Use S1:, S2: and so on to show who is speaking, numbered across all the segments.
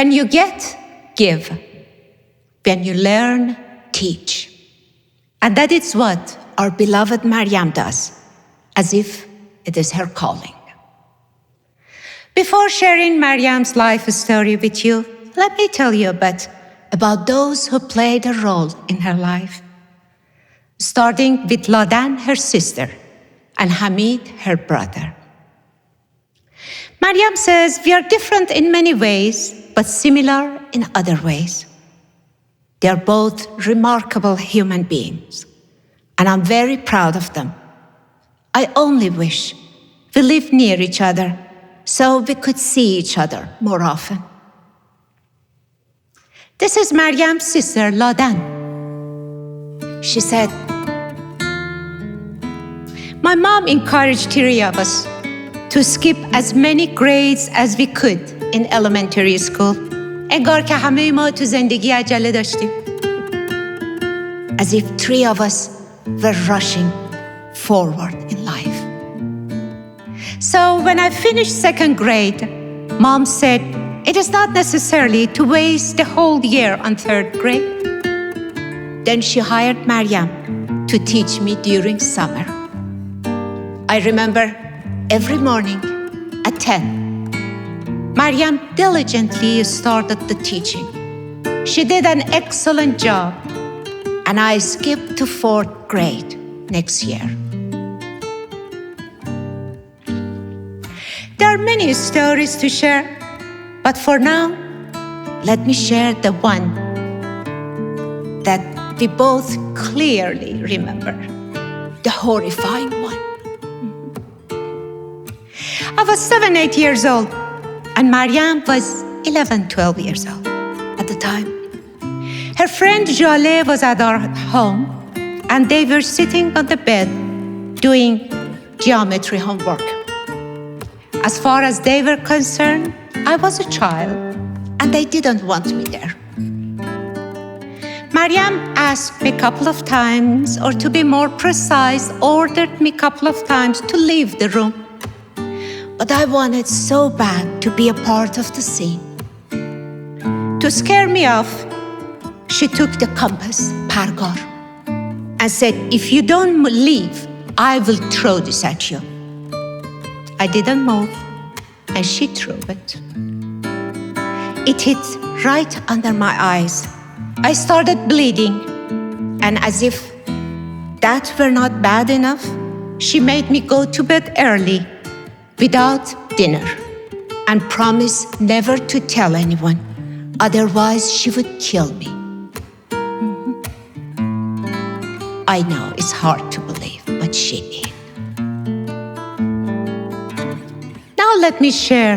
S1: When you get, give. When you learn, teach. And that is what our beloved Maryam does, as if it is her calling. Before sharing Maryam's life story with you, let me tell you a bit about those who played a role in her life. Starting with Ladan, her sister, and Hamid, her brother. Maryam says we are different in many ways, but similar in other ways. They are both remarkable human beings, and I'm very proud of them. I only wish we lived near each other so we could see each other more often. This is Maryam's sister, Ladan. She said, my mom encouraged three of us to skip as many grades as we could in elementary school. انگار که همه ما تو زندگی عجله داشتیم. As if three of us were rushing forward in life. So when I finished second grade, Mom said, it is not necessarily to waste the whole year on third grade. Then she hired Maryam to teach me during summer. I remember every morning at 10, Maryam diligently started the teaching. She did an excellent job, and I skipped to fourth grade next year. There are many stories to share, but for now, let me share the one that we both clearly remember, the horrifying one. I was 7, 8 years old, and Maryam was 11, 12 years old at the time. Her friend Jale was at our home, and they were sitting on the bed doing geometry homework. As far as they were concerned, I was a child, and they didn't want me there. Maryam asked me a couple of times, or to be more precise, ordered me a couple of times to leave the room. But I wanted so bad to be a part of the scene. To scare me off, she took the compass, Pargar, and said, if you don't leave, I will throw this at you. I didn't move, and she threw it. It hit right under my eyes. I started bleeding, and as if that were not bad enough, she made me go to bed early without dinner and promised never to tell anyone, otherwise she would kill me. I know it's hard to believe, but she did. Now let me share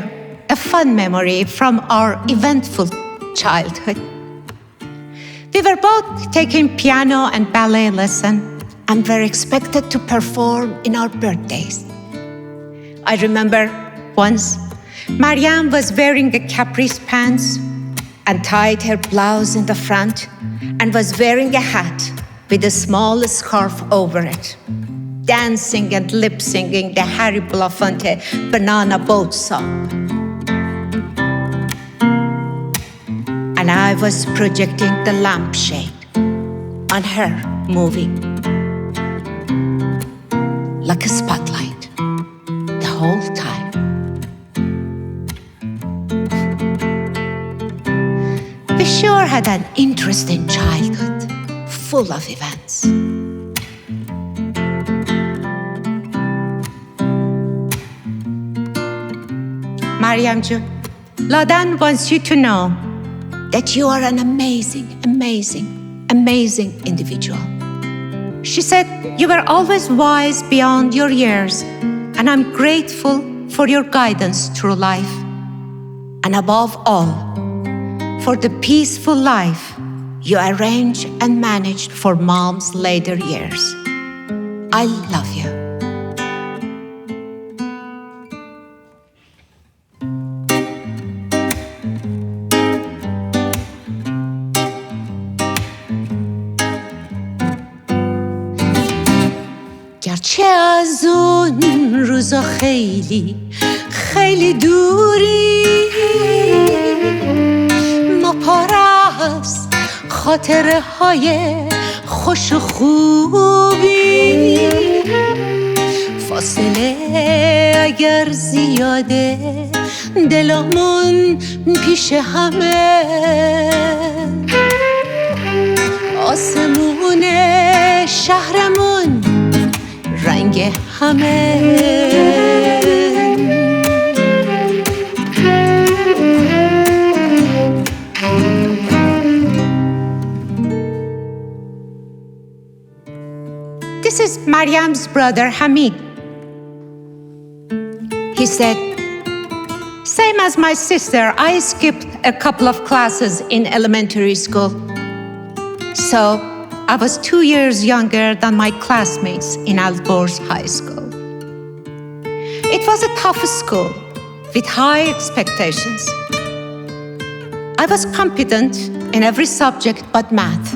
S1: a fun memory from our eventful childhood. We were both taking piano and ballet lesson and were expected to perform in our birthdays. I remember once, Maryam was wearing a caprice pants and tied her blouse in the front and was wearing a hat with a small scarf over it, dancing and lip-singing the Harry Belafonte Banana Boat song. And I was projecting the lampshade on her, moving like a spotlight the whole time. We sure had an interesting childhood, full of events. Maryam Jun, Ladan wants you to know that you are an amazing, amazing, amazing individual. She said you were always wise beyond your years, and I'm grateful for your guidance through life. And above all, for the peaceful life you arranged and managed for Mom's later years. I love you. گرچه از اون روزا خیلی خیلی دوری خاطره های خوش و خوبی. فاصله اگر زیاده دلمون پیش همه، آسمون شهرمون رنگ همه. This is Mariam's brother Hamid. He said, same as my sister, I skipped a couple of classes in elementary school. So I was 2 years younger than my classmates in Alborz High School. It was a tough school with high expectations. I was competent in every subject but math,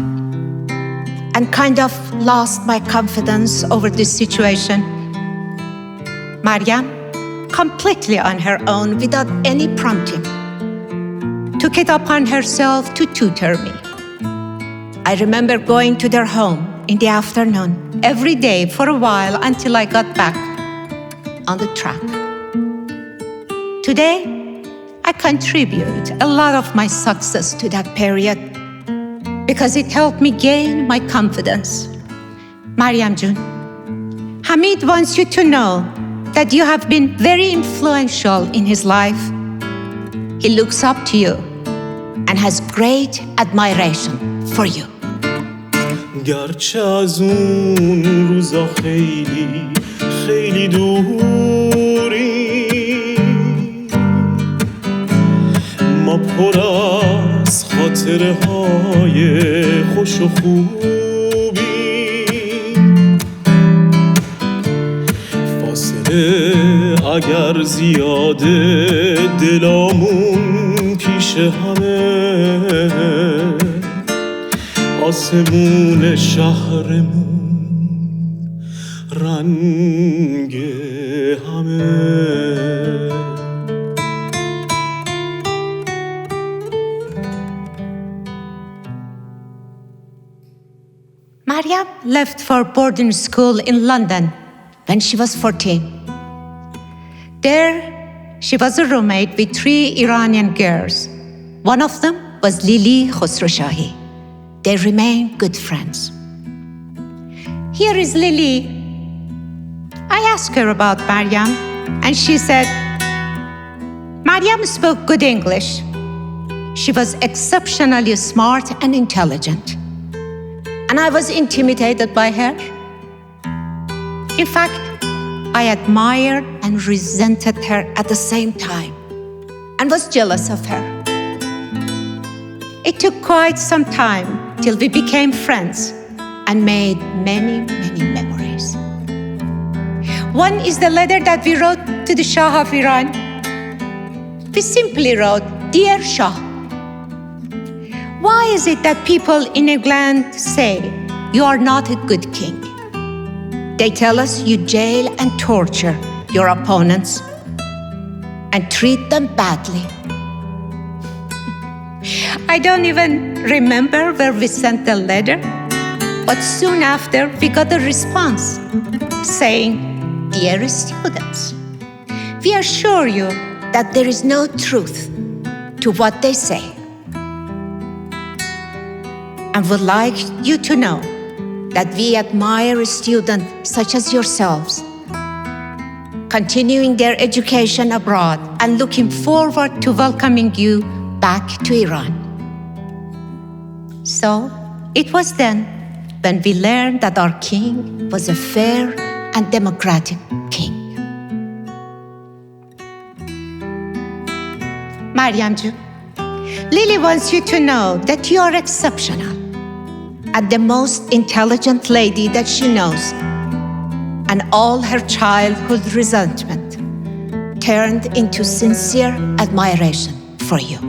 S1: and kind of lost my confidence over this situation. Maryam, completely on her own without any prompting, took it upon herself to tutor me. I remember going to their home in the afternoon every day for a while until I got back on the track. Today, I contribute a lot of my success to that period because it helped me gain my confidence. Maryam Jun, Hamid wants you to know that you have been very influential in his life. He looks up to you and has great admiration for you.
S2: گرچه از اون روزا خیلی خیلی دوری، ما پر از خاطره های خوش و خوبی. فاصله اگر زیاده دلامون پیش همه، آسمون شهرمون رنگ همه.
S1: Maryam left for boarding school in London when she was 14. There, she was a roommate with 3 Iranian girls. One of them was Lily Khosrowshahi. They remain good friends. Here is Lily. I asked her about Maryam, and she said, Maryam spoke good English. She was exceptionally smart and intelligent, and I was intimidated by her. In fact, I admired and resented her at the same time, and was jealous of her. It took quite some time till we became friends and made many, many memories. One is the letter that we wrote to the Shah of Iran. We simply wrote, Dear Shah. Why is it that people in England say you are not a good king? They tell us you jail and torture your opponents and treat them badly. I don't even remember where we sent the letter, but soon after we got a response saying, Dear students, we assure you that there is no truth to what they say, and would like you to know that we admire students such as yourselves, continuing their education abroad and looking forward to welcoming you back to Iran. So, it was then when we learned that our king was a fair and democratic king. Maryam Ji, Lily wants you to know that you are exceptional and the most intelligent lady that she knows, and all her childhood resentment turned into sincere admiration for you.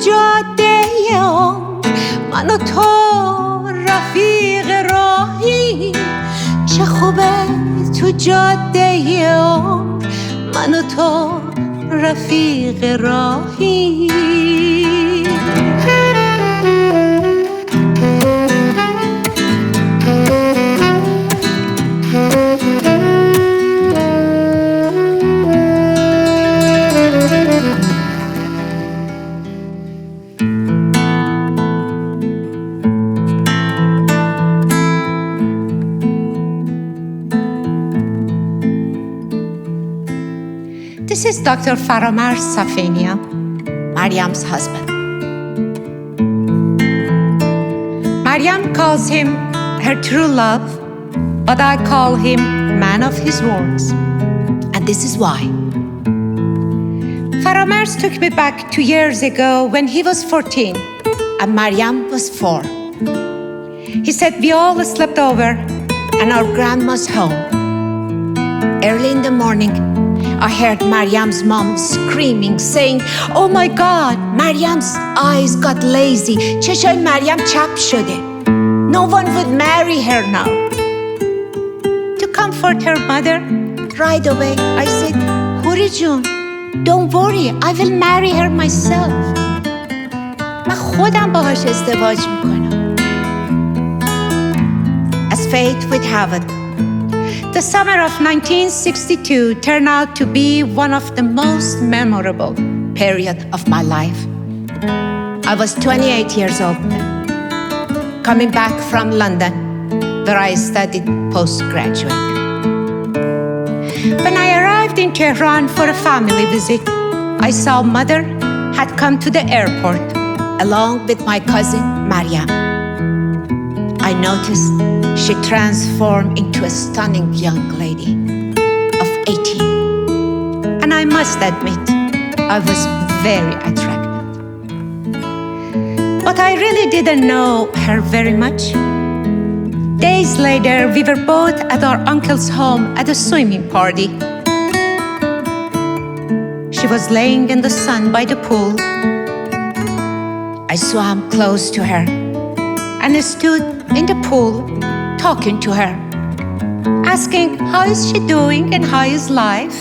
S1: جاده عمر، من و تو رفیق راهی. چه خوبه تو جاده عمر، من و تو رفیق راهی. This is Dr. Mariam Safinia, Mariam's husband. Mariam calls him her true love, but I call him man of his words. And this is why. Faramars took me back 2 years ago when he was 14 and Mariam was 4. He said we all slept over and our grandma's home. Early in the morning, I heard Mariam's mom screaming, saying, "Oh my God, Mariam's eyes got lazy. چشای مریم چپ شده. No one would marry her now." To comfort her mother, right away I said, "Huri Jun, don't worry, I will marry her myself." من خودم باهاش ازدواج میکنم. As fate would have it, the summer of 1962 turned out to be one of the most memorable period of my life. I was 28 years old then, coming back from London, where I studied postgraduate. When I arrived in Tehran for a family visit, I saw mother had come to the airport along with my cousin Maryam. I noticed she transformed into a stunning young lady of 18. And I must admit, I was very attracted. But I really didn't know her very much. Days later, we were both at our uncle's home at a swimming party. She was laying in the sun by the pool. I swam close to her and stood in the pool talking to her, asking how is she doing and how is life.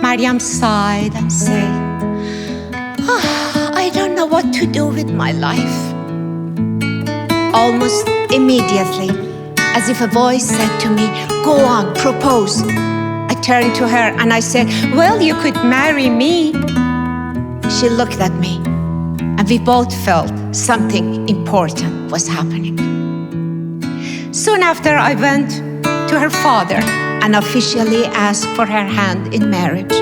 S1: Mariam sighed and said, I don't know what to do with my life. Almost immediately, as if a voice said to me, go on, propose. I turned to her and I said, well, you could marry me. She looked at me and we both felt something important was happening. Soon after, I went to her father and officially asked for her hand in marriage.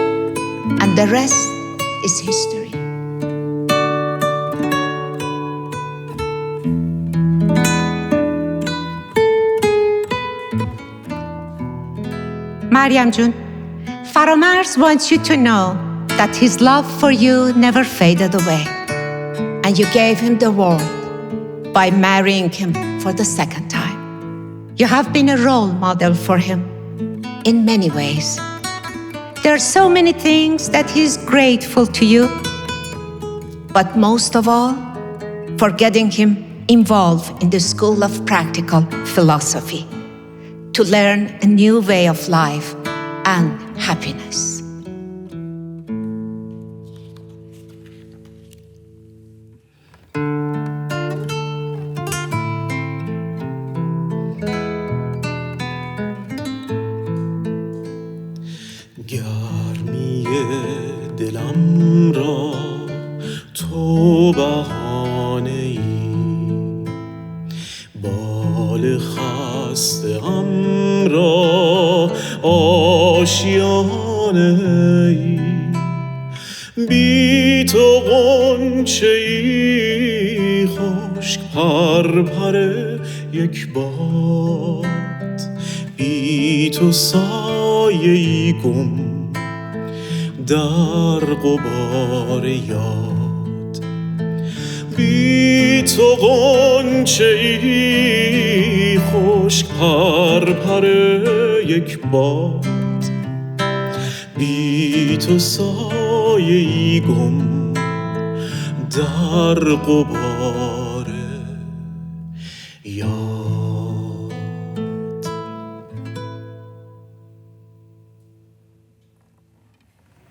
S1: And the rest is history. Maryam Jun, Faramars wants you to know that his love for you never faded away. And you gave him the world by marrying him for the second time. You have been a role model for him in many ways. There are so many things that he's grateful to you, but most of all, for getting him involved in the School of Practical Philosophy to learn a new way of life and happiness.
S2: گرمی دلم را تو بهانه ای، بال خسته ام را آشیانه ای، بی تو غنچه ای خشک پرپر یک باد، بی تو سایه‌ای گم در غبار یاد، بی تو غنچه ای خشک پرپر یک باد، بی تو سایه‌ای گم در غبار یاد.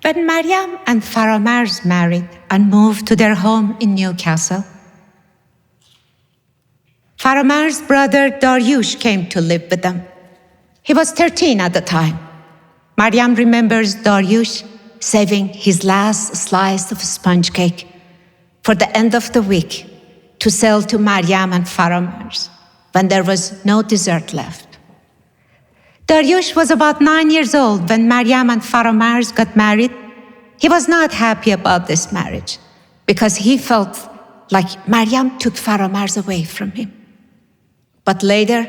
S1: When Maryam and Faramars married and moved to their home in Newcastle, Faramars' brother Daryush came to live with them. He was 13 at the time. Maryam remembers Daryush saving his last slice of sponge cake for the end of the week to sell to Maryam and Faramars when there was no dessert left. Daryush was about 9 years old when Maryam and Faramars got married. He was not happy about this marriage because he felt like Maryam took Faramars away from him. But later,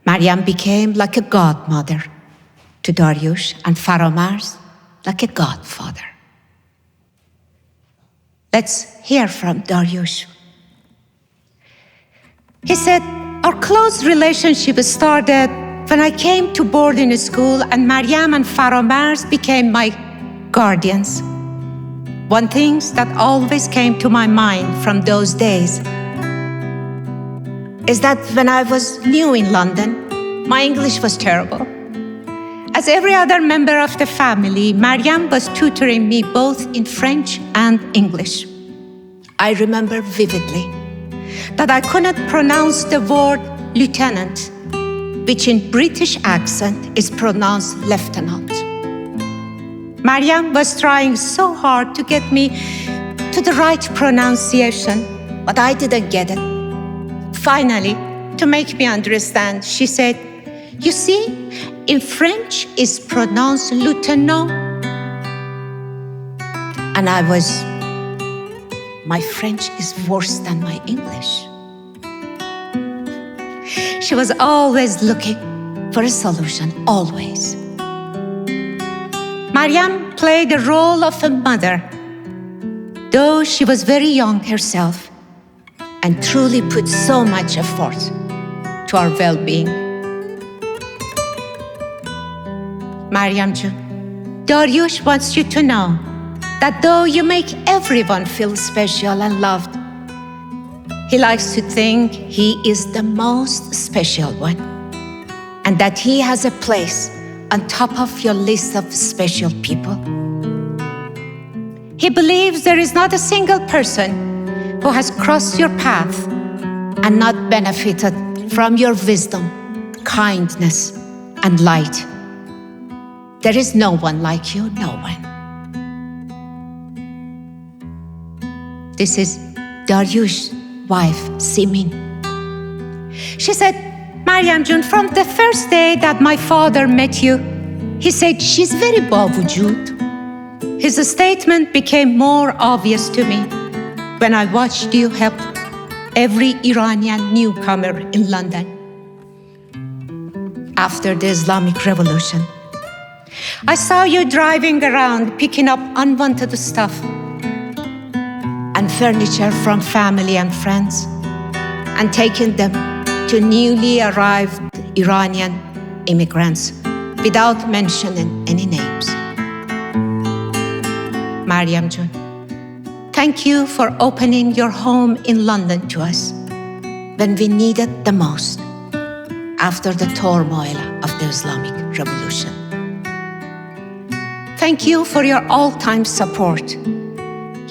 S1: Maryam became like a godmother to Daryush and Faramars like a godfather. Let's hear from Daryush. He said, our close relationship started when I came to boarding school and Maryam and Faramars became my guardians. One thing that always came to my mind from those days is that when I was new in London, my English was terrible. As every other member of the family, Maryam was tutoring me both in French and English. I remember vividly that I couldn't pronounce the word lieutenant, which in British accent is pronounced lieutenant. Maryam was trying so hard to get me to the right pronunciation, but I didn't get it. Finally, to make me understand, she said, you see, in French it's pronounced lieutenant. And I was, my French is worse than my English. She was always looking for a solution, always. Maryam played the role of a mother, though she was very young herself and truly put so much effort to our well-being. Maryam Jun, Daryush wants you to know that though you make everyone feel special and loved, he likes to think he is the most special one and that he has a place on top of your list of special people. He believes there is not a single person who has crossed your path and not benefited from your wisdom, kindness, and light. There is no one like you, no one. This is Daryush's wife, Simin. She said, Maryam Jun, from the first day that my father met you, he said, she's very bawujud. His statement became more obvious to me when I watched you help every Iranian newcomer in London after the Islamic Revolution. I saw you driving around, picking up unwanted stuff and furniture from family and friends and taking them to newly arrived Iranian immigrants without mentioning any names. Maryam Jun, thank you for opening your home in London to us when we needed the most after the turmoil of the Islamic Revolution. Thank you for your all-time support.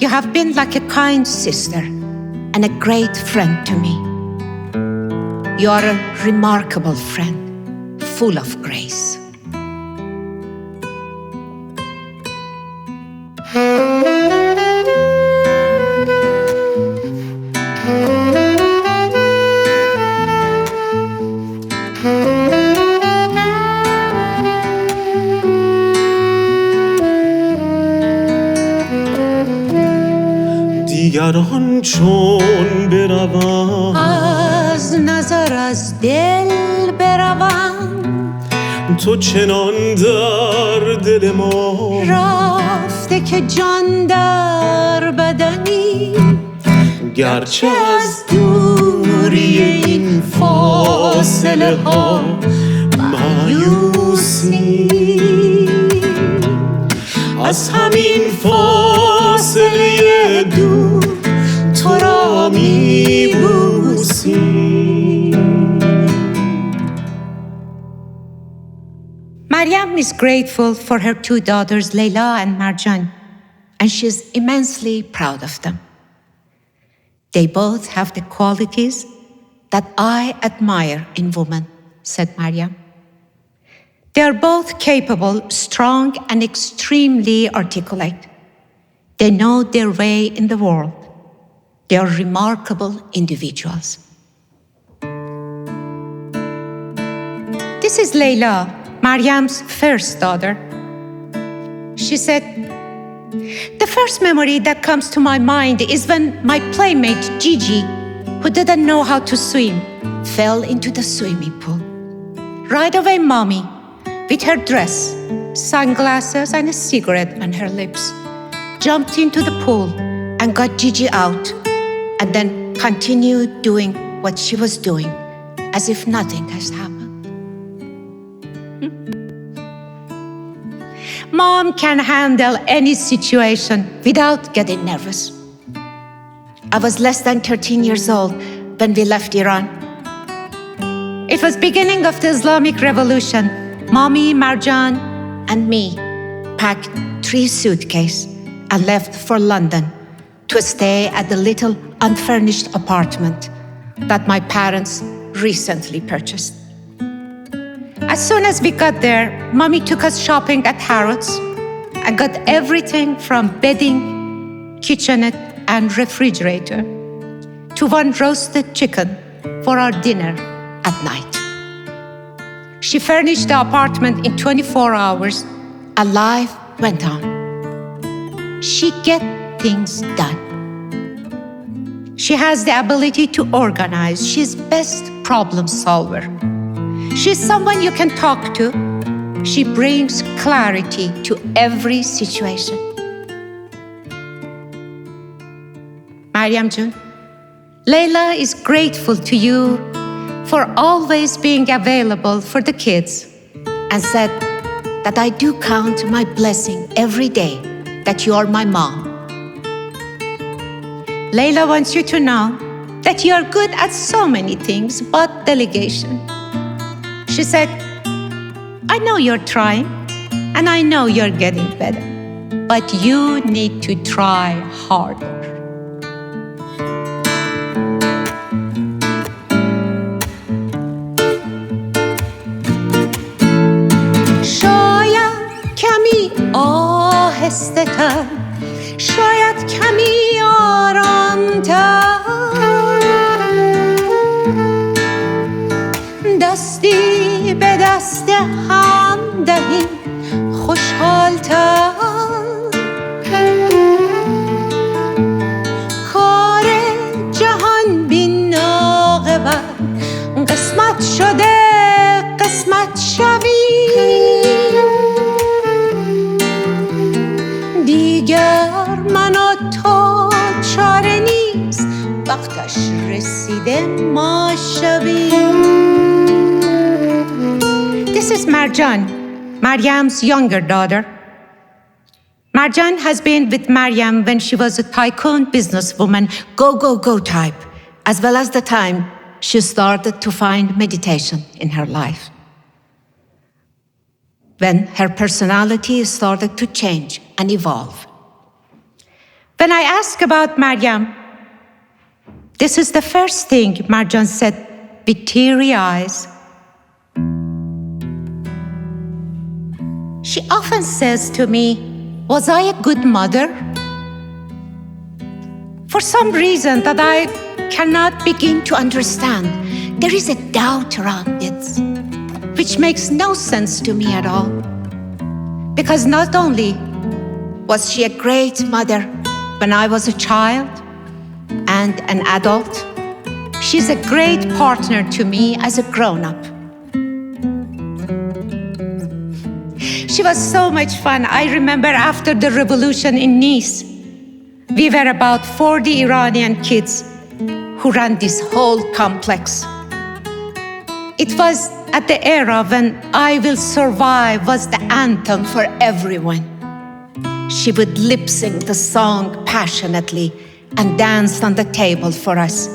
S1: You have been like a kind sister and a great friend to me. You are a remarkable friend, full of grace.
S2: دیگران چون بروم
S1: از نظر از دل بروم
S2: تو چنان در دل ما
S1: رفته که جان در بدنی
S2: گرچه از دوری این فاصله ها مایوسی از همین فاصله دور را میبوسی.
S1: Maryam is grateful for her two daughters, Leila and Marjan, and she's immensely proud of them. They both have the qualities that I admire in women, said Maryam. They are both capable, strong, and extremely articulate. They know their way in the world. They are remarkable individuals. This is Leila, Maryam's first daughter. She said, "The first memory that comes to my mind is when my playmate Gigi, who didn't know how to swim, fell into the swimming pool. Right away, Mommy, with her dress, sunglasses, and a cigarette on her lips, jumped into the pool and got Gigi out, and then continued doing what she was doing as if nothing has happened." Mom can handle any situation without getting nervous. I was less than 13 years old when we left Iran. It was beginning of the Islamic Revolution. Mommy, Marjan, and me packed 3 suitcases and left for London to stay at the little unfurnished apartment that my parents recently purchased. As soon as we got there, Mommy took us shopping at Harrods and got everything from bedding, kitchenette, and refrigerator to one roasted chicken for our dinner at night. She furnished the apartment in 24 hours and life went on. She gets things done. She has the ability to organize. She's best problem solver. She's someone you can talk to. She brings clarity to every situation. Maryam Jun, Leila is grateful to you for always being available for the kids and said that I do count my blessing every day that you are my mom. Leila wants you to know that you are good at so many things but delegation. She said, I know you're trying and I know you're getting better, but you need to try harder. آهسته‌تر، شاید کمی آرام‌تر، دستی به دست هم دهیم خوشحال‌تر. کار جهان بین عاقبت قسمت شده قسمت شویم. دیگر من و تو چاره نیست، وقتش رسیده ما شویم. This is Marjan, Maryam's younger daughter. Marjan has been with Maryam when she was a tycoon businesswoman, go type, as well as the time she started to find meditation in her life. When her personality started to change and evolve. When I asked about Maryam, this is the first thing Marjan said with teary eyes. She often says to me, was I a good mother? For some reason that I cannot begin to understand, there is a doubt around it, which makes no sense to me at all. Because not only was she a great mother when I was a child and an adult, she's a great partner to me as a grown-up. She was so much fun. I remember after the revolution in Nice, we were about 40 Iranian kids who ran this whole complex. It was at the era when I Will Survive was the anthem for everyone. She would lip-sync the song passionately and danced on the table for us.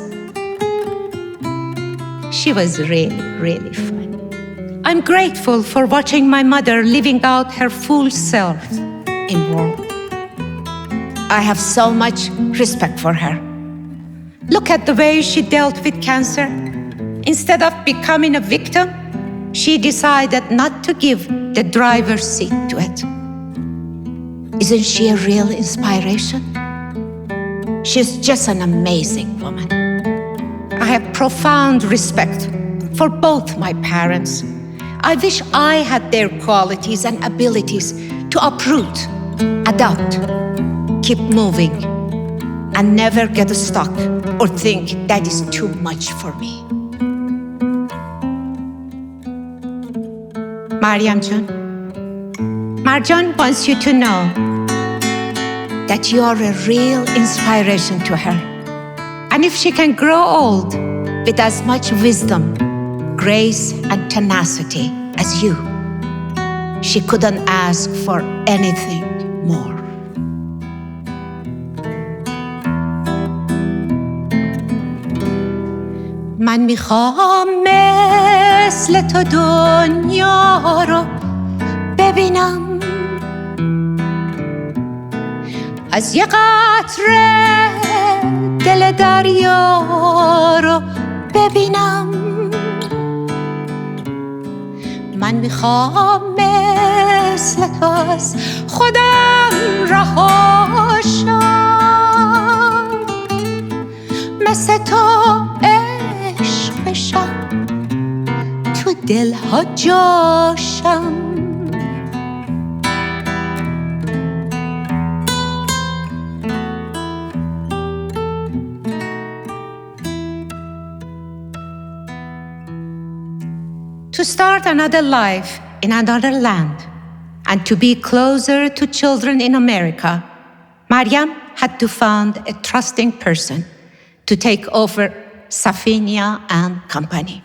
S1: She was really, really fun. I'm grateful for watching my mother living out her full self in world. I have so much respect for her. Look at the way she dealt with cancer. Instead of becoming a victim, she decided not to give the driver's seat to it. Isn't she a real inspiration? She's just an amazing woman. I have profound respect for both my parents. I wish I had their qualities and abilities to uproot, adapt, keep moving, and never get stuck or think that is too much for me. Maryam Jun, Marjan wants you to know that you are a real inspiration to her. And if she can grow old with as much wisdom, grace, and tenacity as you, she couldn't ask for anything more. من میخوام مثل تو دنیا رو ببینم، از یه قطره دل دریا رو ببینم. من میخوام مثل تو از خودم رهاشم، مثل تو عشق بشم، تو دلها جاشم. To start another life in another land and to be closer to children in America, Mariam had to find a trusting person to take over Safinia and company.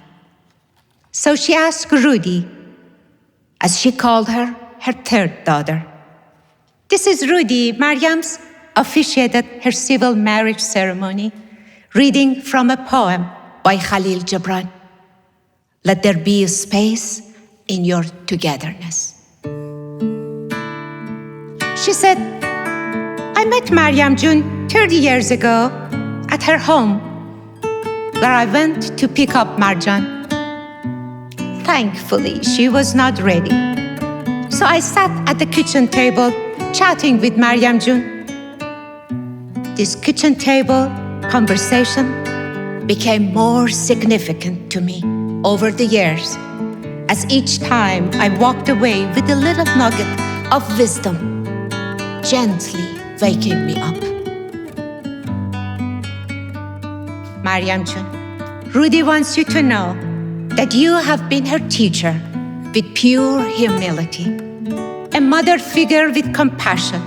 S1: So she asked Rudy, as she called her third daughter. This is Rudy. Mariam's officiated her civil marriage ceremony, reading from a poem by Khalil Gibran. Let there be a space in your togetherness. She said, I met Mariam Jun 30 years ago at her home, where I went to pick up Marjan. Thankfully, she was not ready. So I sat at the kitchen table chatting with Mariam Jun. This kitchen table conversation became more significant to me over the years, as each time I walked away with a little nugget of wisdom, gently waking me up. Mariam Jun, Rudy wants you to know that you have been her teacher with pure humility, a mother figure with compassion,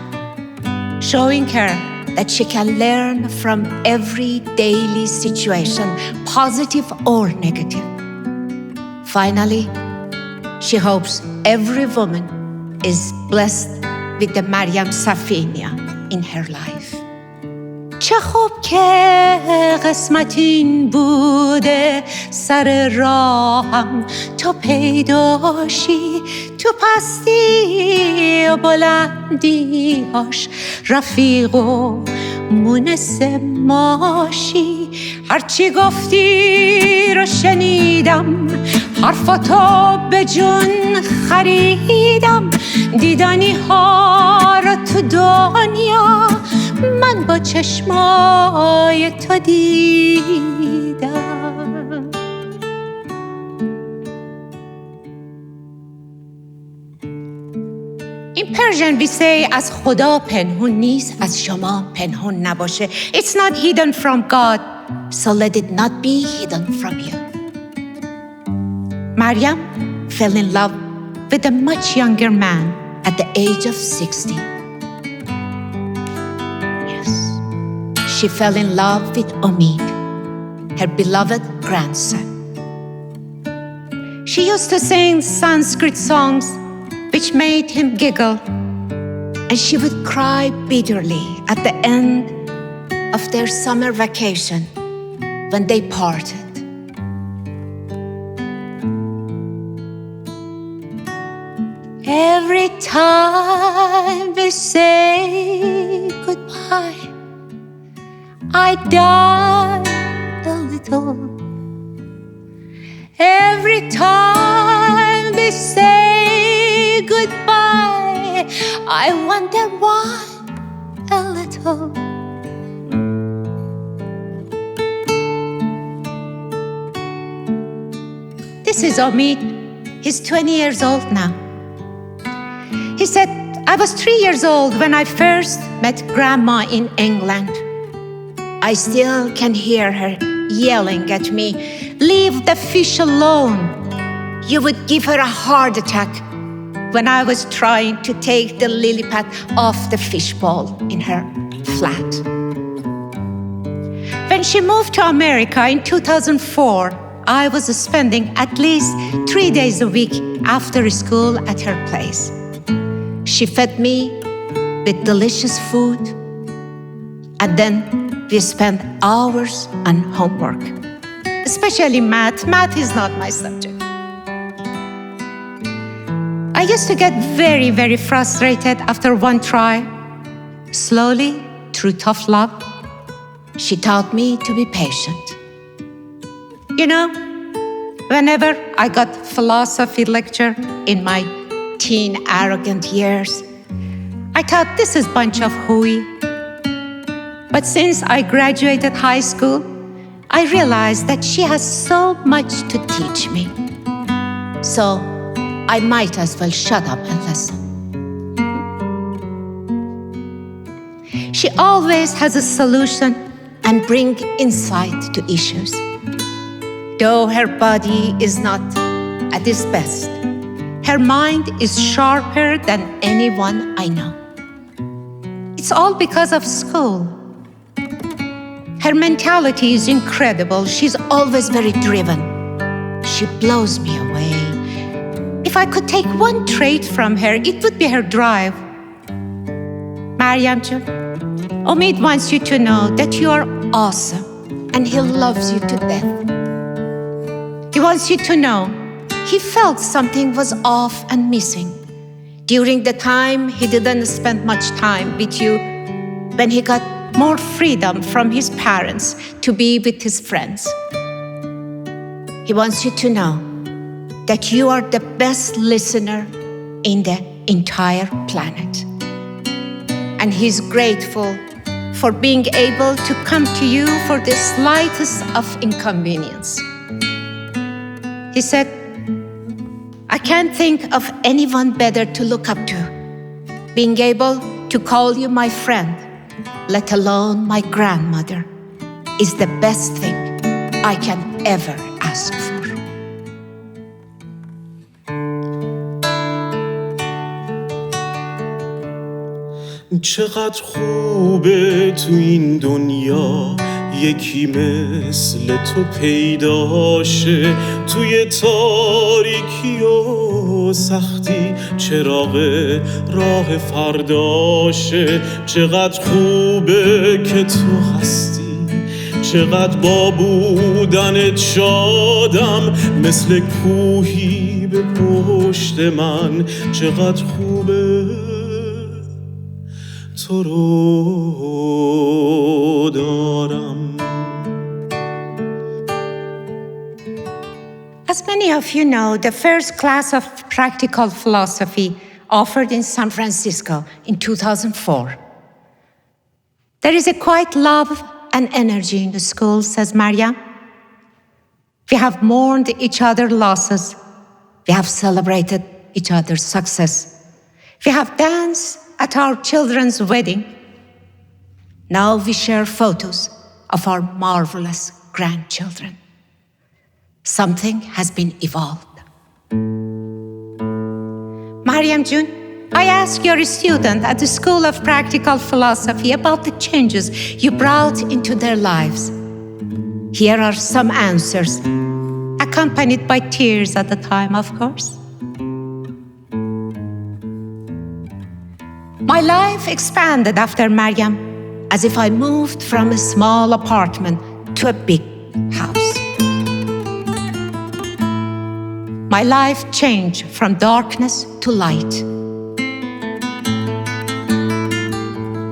S1: showing her that she can learn from every daily situation, positive or negative. Finally, she hopes every woman is blessed with the Mariam Safinia in her life. چه خوب که قسمت این بوده سر راهم تو پیداشی، تو پستی و بلندیاش رفیق و مونس ماشی. هرچی گفتی رو شنیدم، حرفاتو به جون خریدم، دیدنی ها رو تو دنیا من با چشمای تو دیدم. In Persian we say از خدا پنهون نیست، از شما پنهون نباشه. It's not hidden from God, so let it not be hidden from you. Maryam fell in love with a much younger man at the age of 60. She fell in love with Omid, her beloved grandson. She used to sing Sanskrit songs which made him giggle, and she would cry bitterly at the end of their summer vacation when they parted. Every time we say goodbye, I die a little. Every time we say goodbye, I wonder why a little. This is Omid. He's 20 years old now. He said, I was 3 years old when I first met Grandma in England. I still can hear her yelling at me, leave the fish alone. You would give her a heart attack when I was trying to take the lily pad off the fishbowl in her flat. When she moved to America in 2004, I was spending at least 3 days a week after school at her place. She fed me with delicious food, and then we spent hours on homework, especially math. Math is not my subject. I used to get very, very frustrated after one try. Slowly, through tough love, she taught me to be patient. You know, whenever I got philosophy lecture in my teen arrogant years, I thought this is a bunch of hooey. But since I graduated high school, I realized that she has so much to teach me. So I might as well shut up and listen. She always has a solution and brings insight to issues. Though her body is not at its best, her mind is sharper than anyone I know. It's all because of school. Her mentality is incredible. She's always very driven. She blows me away. If I could take one trait from her, it would be her drive. Maryam, Omid wants you to know that you are awesome and he loves you to death. He wants you to know he felt something was off and missing during the time he didn't spend much time with you when he got more freedom from his parents to be with his friends. He wants you to know that you are the best listener in the entire planet. And he's grateful for being able to come to you for the slightest of inconvenience. He said, I can't think of anyone better to look up to. Being able to call you my friend, let alone my grandmother, is the best thing I can ever ask for.
S2: چقدر خوبه تو این دنیا یکی مثل تو پیداشه، توی تاریکی و سختی چراغ راه فرداشه. چقدر خوبه که تو هستی، چقدر با بودنت شادم، مثل کوهی به پشت من. چقدر خوبه تو رو دارم.
S1: As many of you know, the first class of practical philosophy offered in San Francisco in 2004. There is a quiet love and energy in the school, says Maryam. We have mourned each other's losses. We have celebrated each other's success. We have danced at our children's wedding. Now we share photos of our marvelous grandchildren. Something has been evolved. Maryam Jun, I asked your student at the School of Practical Philosophy about the changes you brought into their lives. Here are some answers, accompanied by tears at the time, of course. My life expanded after Maryam as if I moved from a small apartment to a big house. My life changed from darkness to light.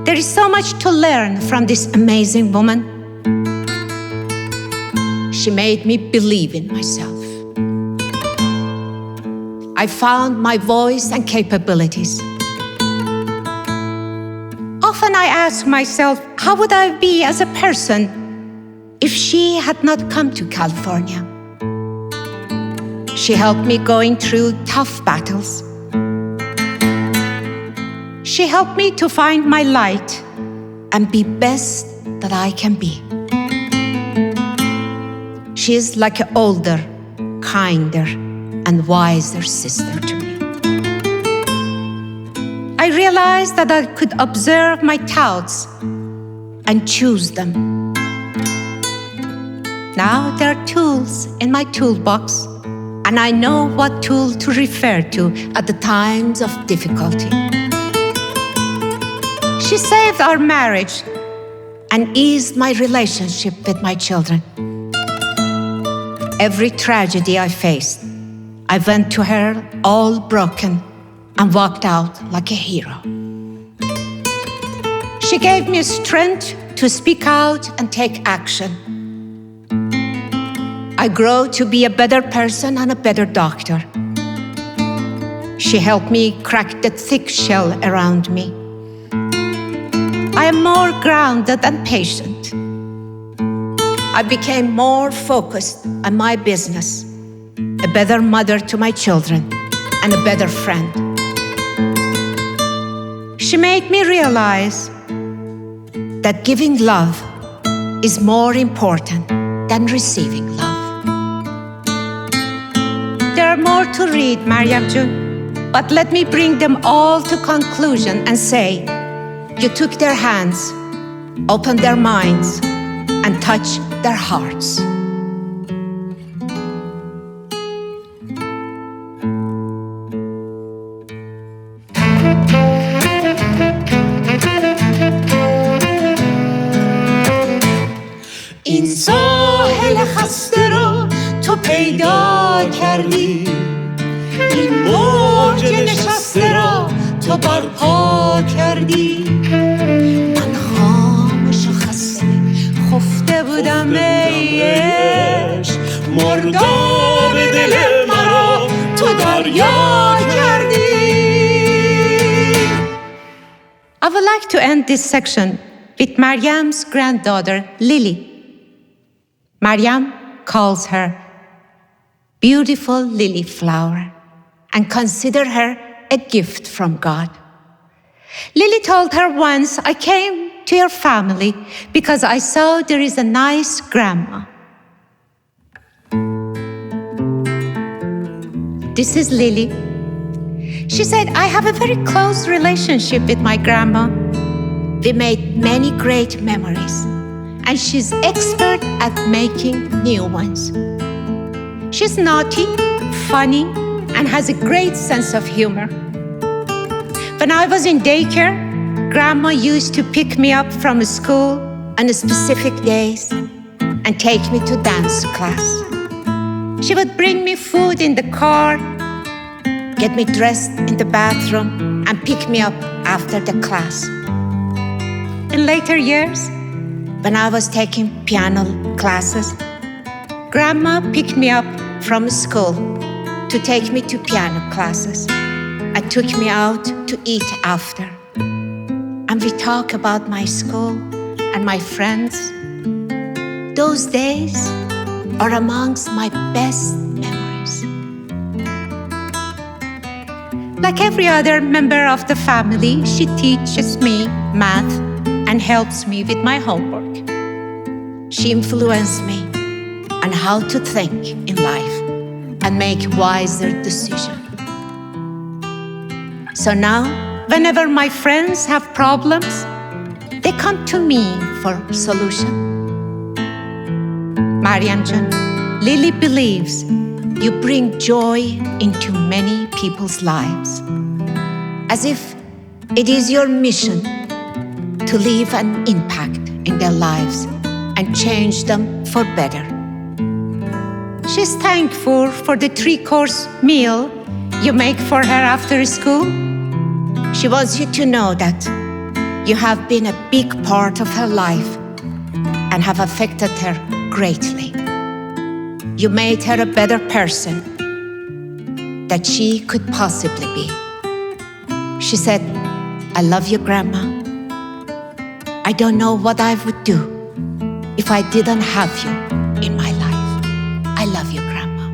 S1: There is so much to learn from this amazing woman. She made me believe in myself. I found my voice and capabilities. Often I ask myself, how would I be as a person if she had not come to California? She helped me going through tough battles. She helped me to find my light and be best that I can be. She is like an older, kinder, and wiser sister to me. I realized that I could observe my thoughts and choose them. Now there are tools in my toolbox, and I know what tool to refer to at the times of difficulty. She saved our marriage and eased my relationship with my children. Every tragedy I faced, I went to her all broken and walked out like a hero. She gave me strength to speak out and take action. I grew to be a better person and a better doctor. She helped me crack the thick shell around me. I am more grounded and patient. I became more focused on my business, a better mother to my children, and a better friend. She made me realize that giving love is more important than receiving love. There are more to read, Maryam, but let me bring them all to conclusion and say, you took their hands, opened their minds, and touched their hearts.
S2: این ساحل خسته رو تو پیدا کردی، این موج نشسته را تو برپا کردی.
S1: من خاموش و خسته خفته بودم ای عشق،
S2: مرداب دل مرا تو دریا کردی.
S1: I would like to end this section with Maryam's granddaughter, Lily. Maryam calls her beautiful lily flower and consider her a gift from God. Lily told her once, I came to your family because I saw there is a nice grandma. This is Lily. She said, I have a very close relationship with my grandma. We made many great memories, and she's expert at making new ones. She's naughty, funny, and has a great sense of humor. When I was in daycare, Grandma used to pick me up from school on specific days and take me to dance class. She would bring me food in the car, get me dressed in the bathroom, and pick me up after the class. In later years, when I was taking piano classes, Grandma picked me up from school to take me to piano classes and took me out to eat after. And we talk about my school and my friends. Those days are amongst my best memories. Like every other member of the family, she teaches me math and helps me with my homework. She influenced me on how to think in life and make wiser decisions. So now, whenever my friends have problems, they come to me for solution. Maryam, Lily believes you bring joy into many people's lives, as if it is your mission to leave an impact in their lives and change them for better. She's thankful for the 3-course meal you make for her after school. She wants you to know that you have been a big part of her life and have affected her greatly. You made her a better person that she could possibly be. She said, "I love you, Grandma. I don't know what I would do if I didn't have you in my life. I love you, Grandma."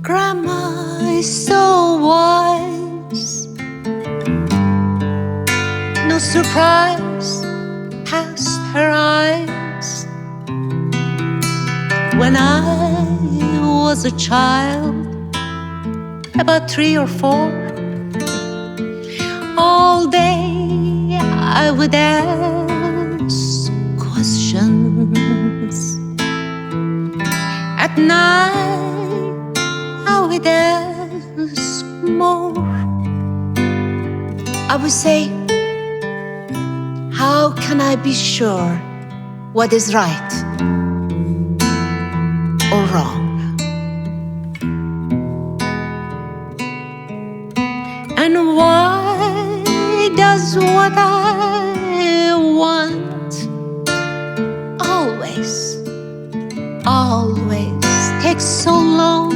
S1: Grandma is so wise. No surprise past her eyes. When I was a child, about 3 or 4, all day I would ask questions. At night I would ask more. I would say, how can I be sure what is right or wrong? And why does what I want always take so long?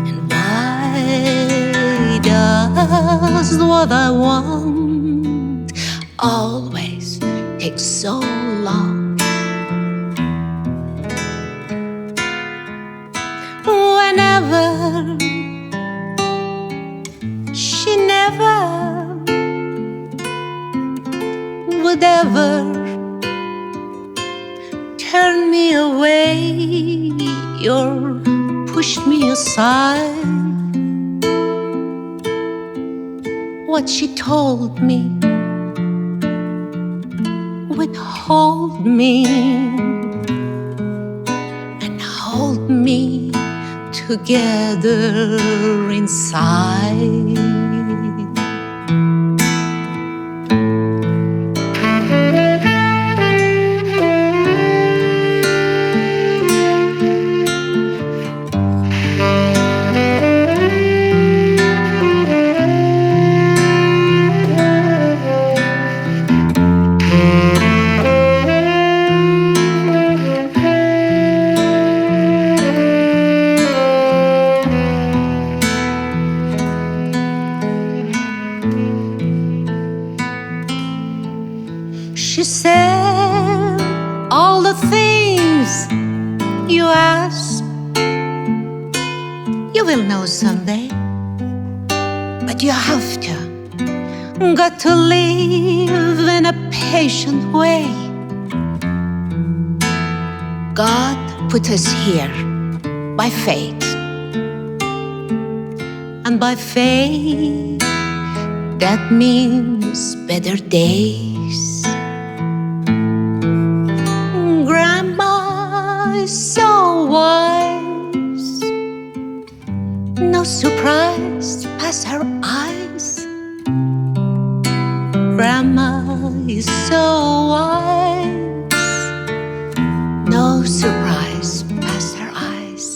S1: And why does what I want always take so long? Whenever she never would ever turn me away or push me aside. What she told me would hold me and hold me together inside. She said all the things you ask, you will know someday, but you have to. Got to live in a patient way. God put us here by fate, and by faith that means better days. Grandma is so wise, no surprise past her eyes. Grandma is so wise, no surprise past her eyes.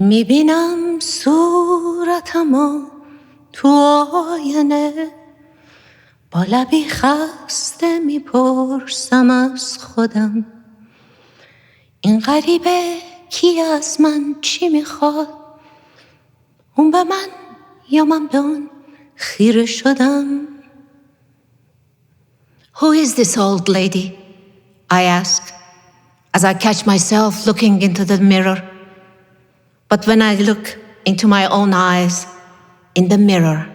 S1: میبینم صورتمو تو آینه، با لبی خسته میپرسم از خودم این غریبه کی از من چی میخواد؟ اون به من یا من به اون خیره شدم. Who is this old lady? I ask as I catch myself looking into the mirror. But when I look into my own eyes in the mirror,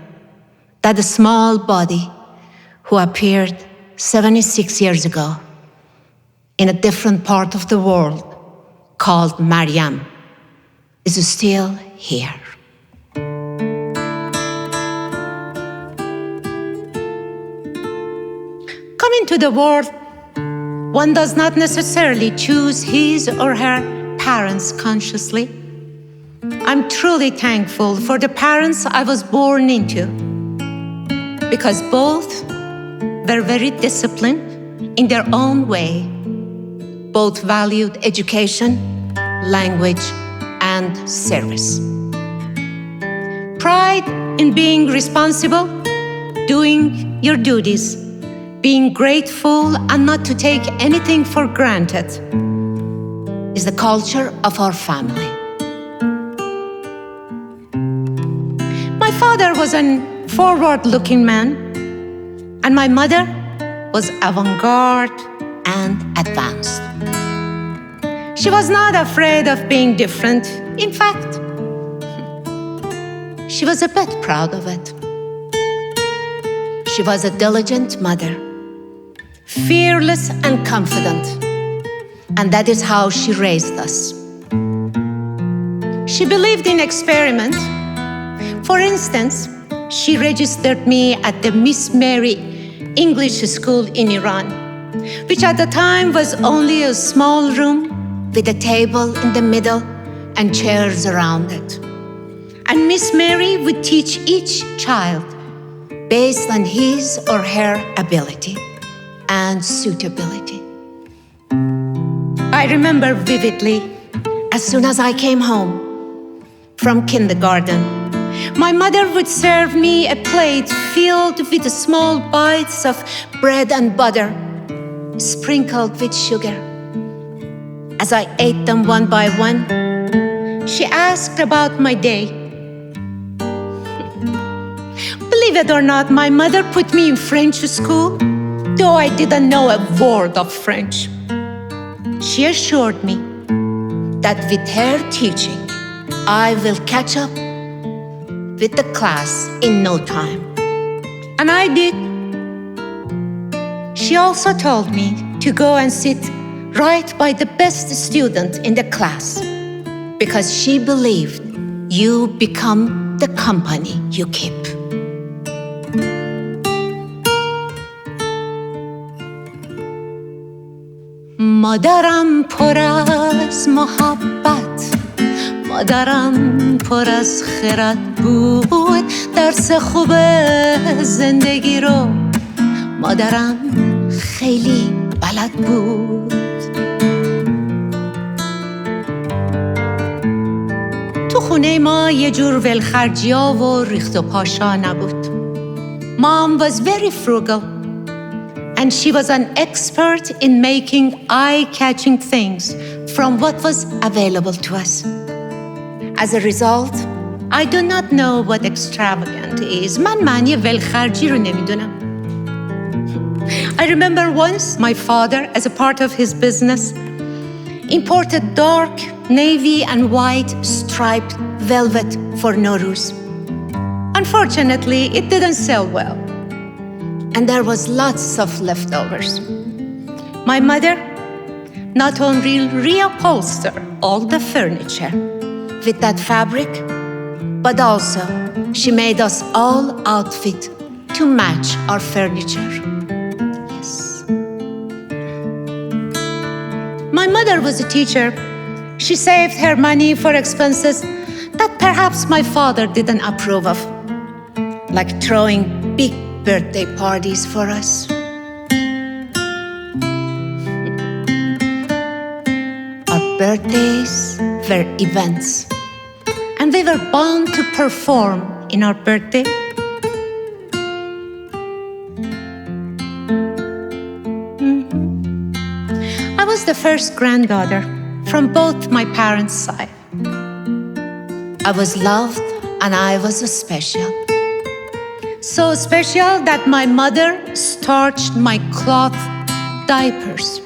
S1: that small body who appeared 76 years ago in a different part of the world called Maryam is still here. Coming to the world, one does not necessarily choose his or her parents consciously. I'm truly thankful for the parents I was born into, because both were very disciplined in their own way. Both valued education, language, and service. Pride in being responsible, doing your duties, being grateful and not to take anything for granted is the culture of our family. My father was a forward-looking man, and my mother was avant-garde and advanced. She was not afraid of being different. In fact, she was a bit proud of it. She was a diligent mother, fearless and confident, and that is how she raised us. She believed in experiment. For instance, she registered me at the Miss Mary English school in Iran, which at the time was only a small room with a table in the middle and chairs around it. And Miss Mary would teach each child based on his or her ability and suitability. I remember vividly, as soon as I came home from kindergarten, my mother would serve me a plate filled with small bites of bread and butter, sprinkled with sugar. As I ate them one by one, she asked about my day. Believe it or not, my mother put me in French school, though I didn't know a word of French. She assured me that with her teaching, I will catch up with the class in no time. And I did. She also told me to go and sit right by the best student in the class, because she believed you become the company you keep. مادرم پر از محبت، مادرم پر از خرد بود، درس خوب زندگی رو مادرم خیلی بلد بود. تو خونه ما یه جور ولخرجیا و ریخت و پاشا نبود. Mom was very frugal, and she was an expert in making eye-catching things from what was available to us. As a result, I do not know what extravagant is. من معنی ولخرجی رو نمیدونم. I remember once my father, as a part of his business, imported dark navy and white striped velvet for Nowruz. Unfortunately, it didn't sell well, and there was lots of leftovers. My mother not only reupholstered all the furniture with that fabric, but also she made us all outfit to match our furniture. Yes. My mother was a teacher. She saved her money for expenses that perhaps my father didn't approve of, like throwing big birthday parties for us. Our birthdays were events and we were bound to perform in our birthday. I was the first granddaughter from both my parents' side. I was loved and I was special. So special that my mother starched my cloth diapers.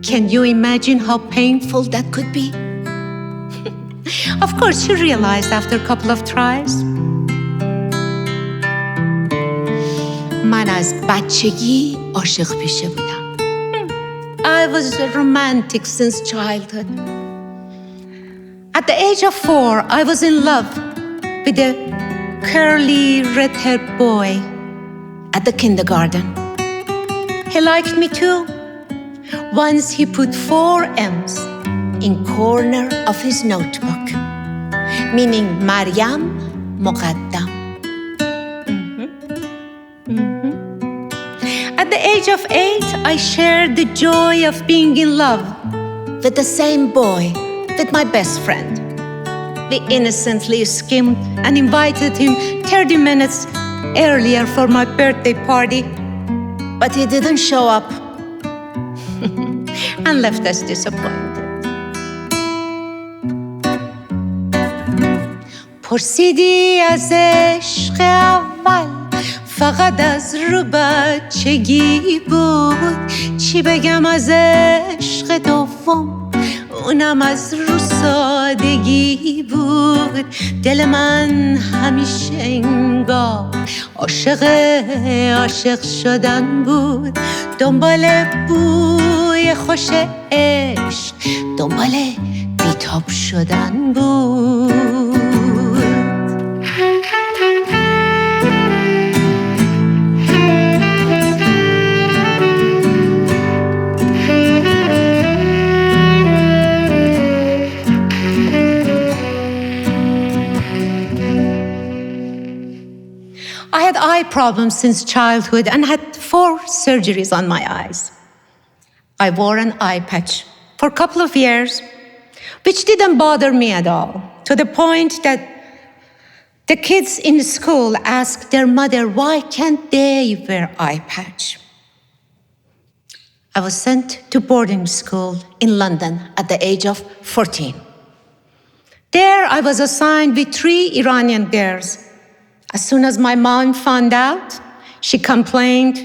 S1: Can you imagine how painful that could be? Of course, she realized after a couple of tries. من از بچگی عاشق پیشه بودم. I was romantic since childhood. At the age of 4, I was in love with a curly, red-haired boy at the kindergarten. He liked me too. Once he put 4 M's in corner of his notebook, meaning Maryam Muqaddam. At the age of 8, I shared the joy of being in love with the same boy, with my best friend. We innocently skimmed and invited him 30 minutes earlier for my birthday party, but he didn't show up and left us disappointed. پرسیدی از عشق اول فقط از رو بچگی بود، چی بگم از عشق دوم اونم از رو سادگی بود. دل من همیشه انگار عاشق شدن بود، دنبال بوی خوش عشق، دنبال بیتاب شدن بود. I had eye problems since childhood and had 4 surgeries on my eyes. I wore an eye patch for a couple of years, which didn't bother me at all, to the point that the kids in school asked their mother why can't they wear eye patch. I was sent to boarding school in London at the age of 14. There I was assigned with 3 Iranian girls. As soon as my mom found out, she complained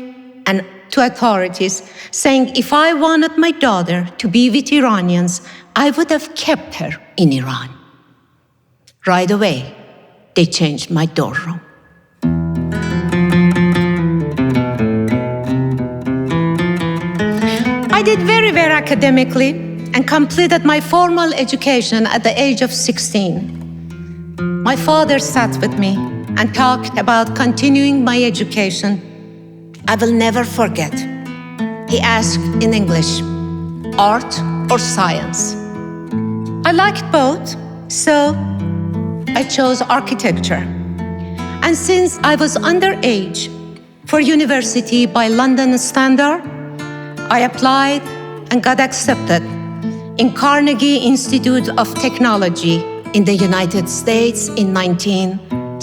S1: to authorities, saying if I wanted my daughter to be with Iranians, I would have kept her in Iran. Right away, they changed my dorm room. I did very well academically and completed my formal education at the age of 16. My father sat with me and talked about continuing my education. I will never forget. He asked in English, art or science? I liked both, so I chose architecture. And since I was underage for university by London standard, I applied and got accepted in Carnegie Institute of Technology in the United States in 1960.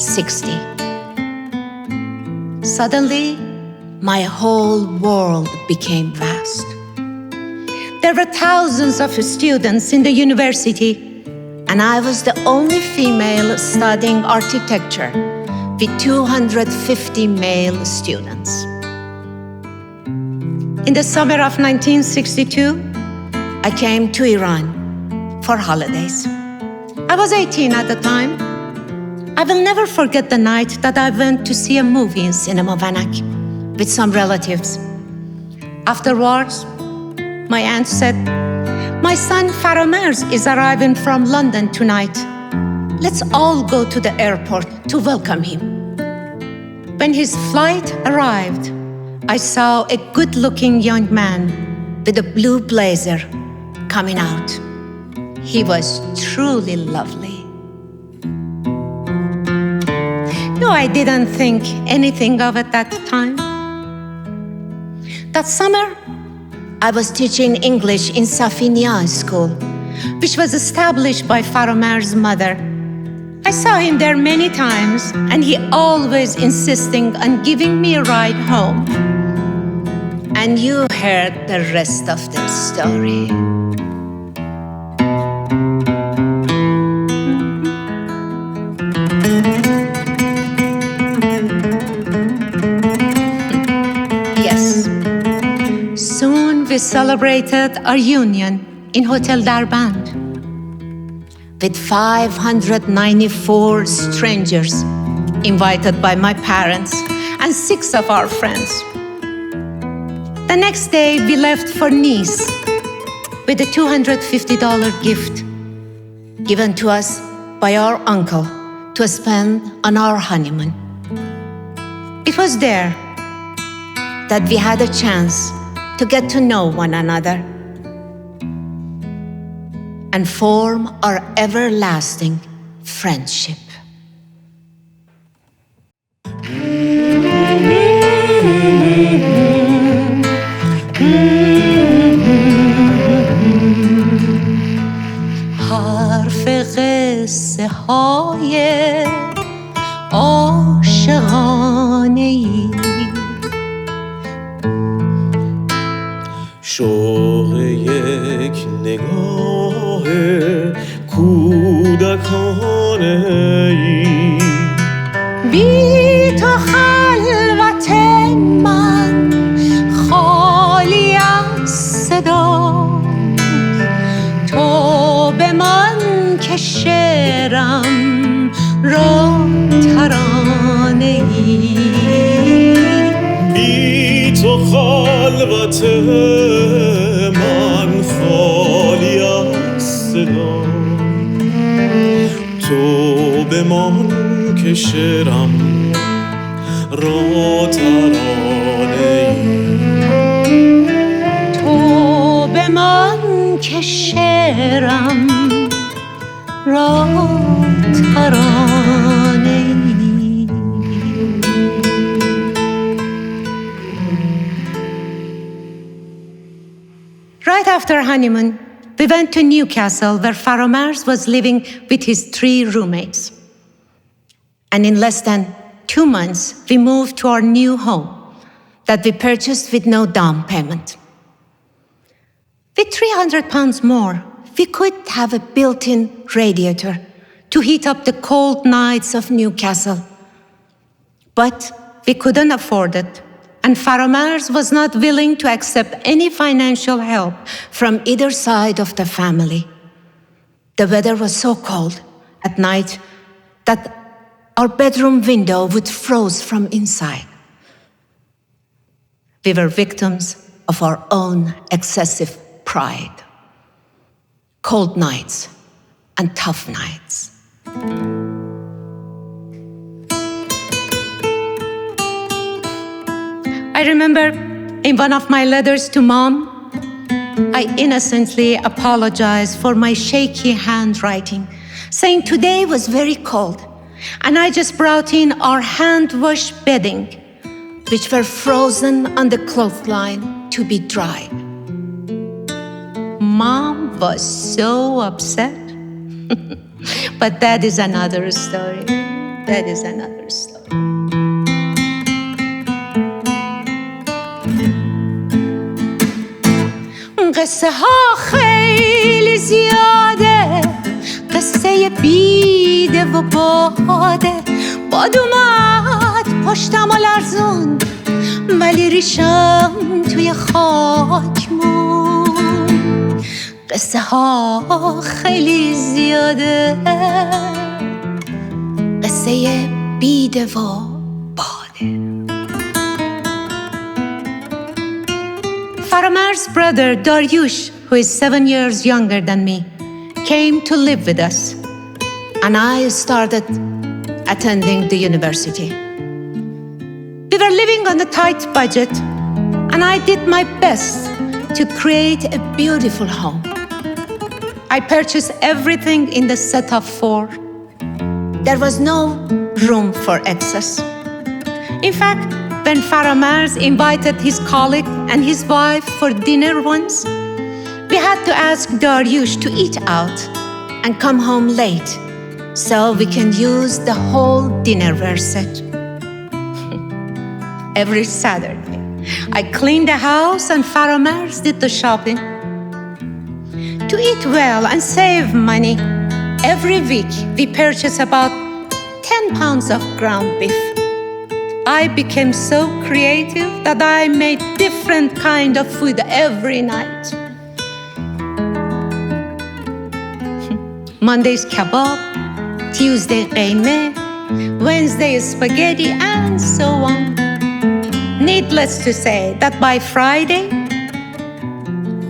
S1: Suddenly, my whole world became vast. There were thousands of students in the university, and I was the only female studying architecture with 250 male students. In the summer of 1962, I came to Iran for holidays. I was 18 at the time. I will never forget the night that I went to see a movie in Cinema Vanak with some relatives. Afterwards, my aunt said, my son Faramers is arriving from London tonight. Let's all go to the airport to welcome him. When his flight arrived, I saw a good-looking young man with a blue blazer coming out. He was truly lovely. No, I didn't think anything of it at the time. That summer, I was teaching English in Safinia school, which was established by Faramar's mother saw him there many times, and he always insisting on giving me a ride home. And you heard the rest of the story. Yes. Soon we celebrated our union in Hotel Darband with 594 strangers invited by my parents and 6 of our friends. The next day, we left for Nice with a $250 gift given to us by our uncle to spend on our honeymoon. It was there that we had a chance to get to know one another and form our everlasting friendship. حرف قصه های عاشقانه ای
S2: شوق یک نگاه کودکانه ای
S1: بی تو خلوت من خالی از صدا تو به من که شعرم را ترانه ای
S2: بی تو خلوت من خالی از صدا تو به من که شعرم را ترانه ای
S1: تو به من که شعرم را ترانه ای. Right after honeymoon, we went to Newcastle where Faromars was living with his 3 roommates. And in less than 2 months, we moved to our new home that we purchased with no down payment. With £300 more, we could have a built-in radiator to heat up the cold nights of Newcastle. But we couldn't afford it, and Faromars was not willing to accept any financial help from either side of the family. The weather was so cold at night that our bedroom window would froze from inside. We were victims of our own excessive pride. Cold nights and tough nights. I remember in one of my letters to Mom, I innocently apologized for my shaky handwriting, saying today was very cold, and I just brought in our hand-wash bedding, which were frozen on the clothesline to be dried. Mom was so upset. But that is another story. That is another story. قصه ها خیلی زیاده، قصه بیده و باده. باد اومد پشتم و لرزون، ولی ریشم توی خاک موند. قصه ها خیلی زیاده، قصه بیده و باده. Faramar's brother, Daryush, who is 7 years younger than me, came to live with us, and I started attending the university. We were living on a tight budget, and I did my best to create a beautiful home. I purchased everything in the set of 4. There was no room for excess. In fact, when Faramars invited his colleague and his wife for dinner once, we had to ask Daryush to eat out and come home late so we can use the whole dinnerware set. Every Saturday, I cleaned the house and Faramers did the shopping. To eat well and save money, every week we purchase about 10 pounds of ground beef. I became so creative that I made different kind of food every night. Monday's kebab, Tuesday qeymeh, Wednesday spaghetti, and so on. Needless to say that by Friday,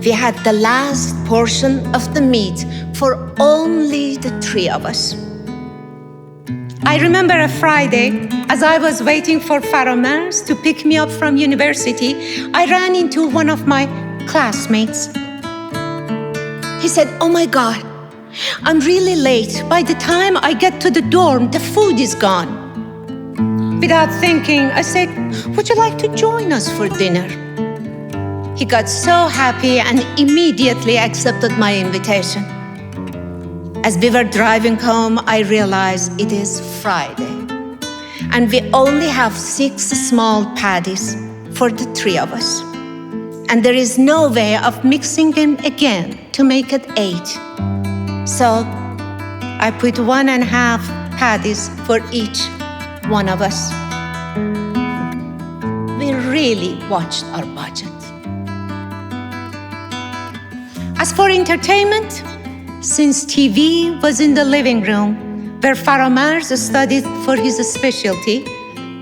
S1: we had the last portion of the meat for only the three of us. I remember a Friday, as I was waiting for Faramers to pick me up from university, I ran into one of my classmates. He said, "Oh my God, I'm really late. By the time I get to the dorm, the food is gone." Without thinking, I said, "Would you like to join us for dinner?" He got so happy and immediately accepted my invitation. As we were driving home, I realized it is Friday, and we only have 6 small patties for the three of us. And there is no way of mixing them again to make it 8. So I put 1.5 patties for each one of us. We really watched our budget. As for entertainment, since TV was in the living room where Faramers studied for his specialty,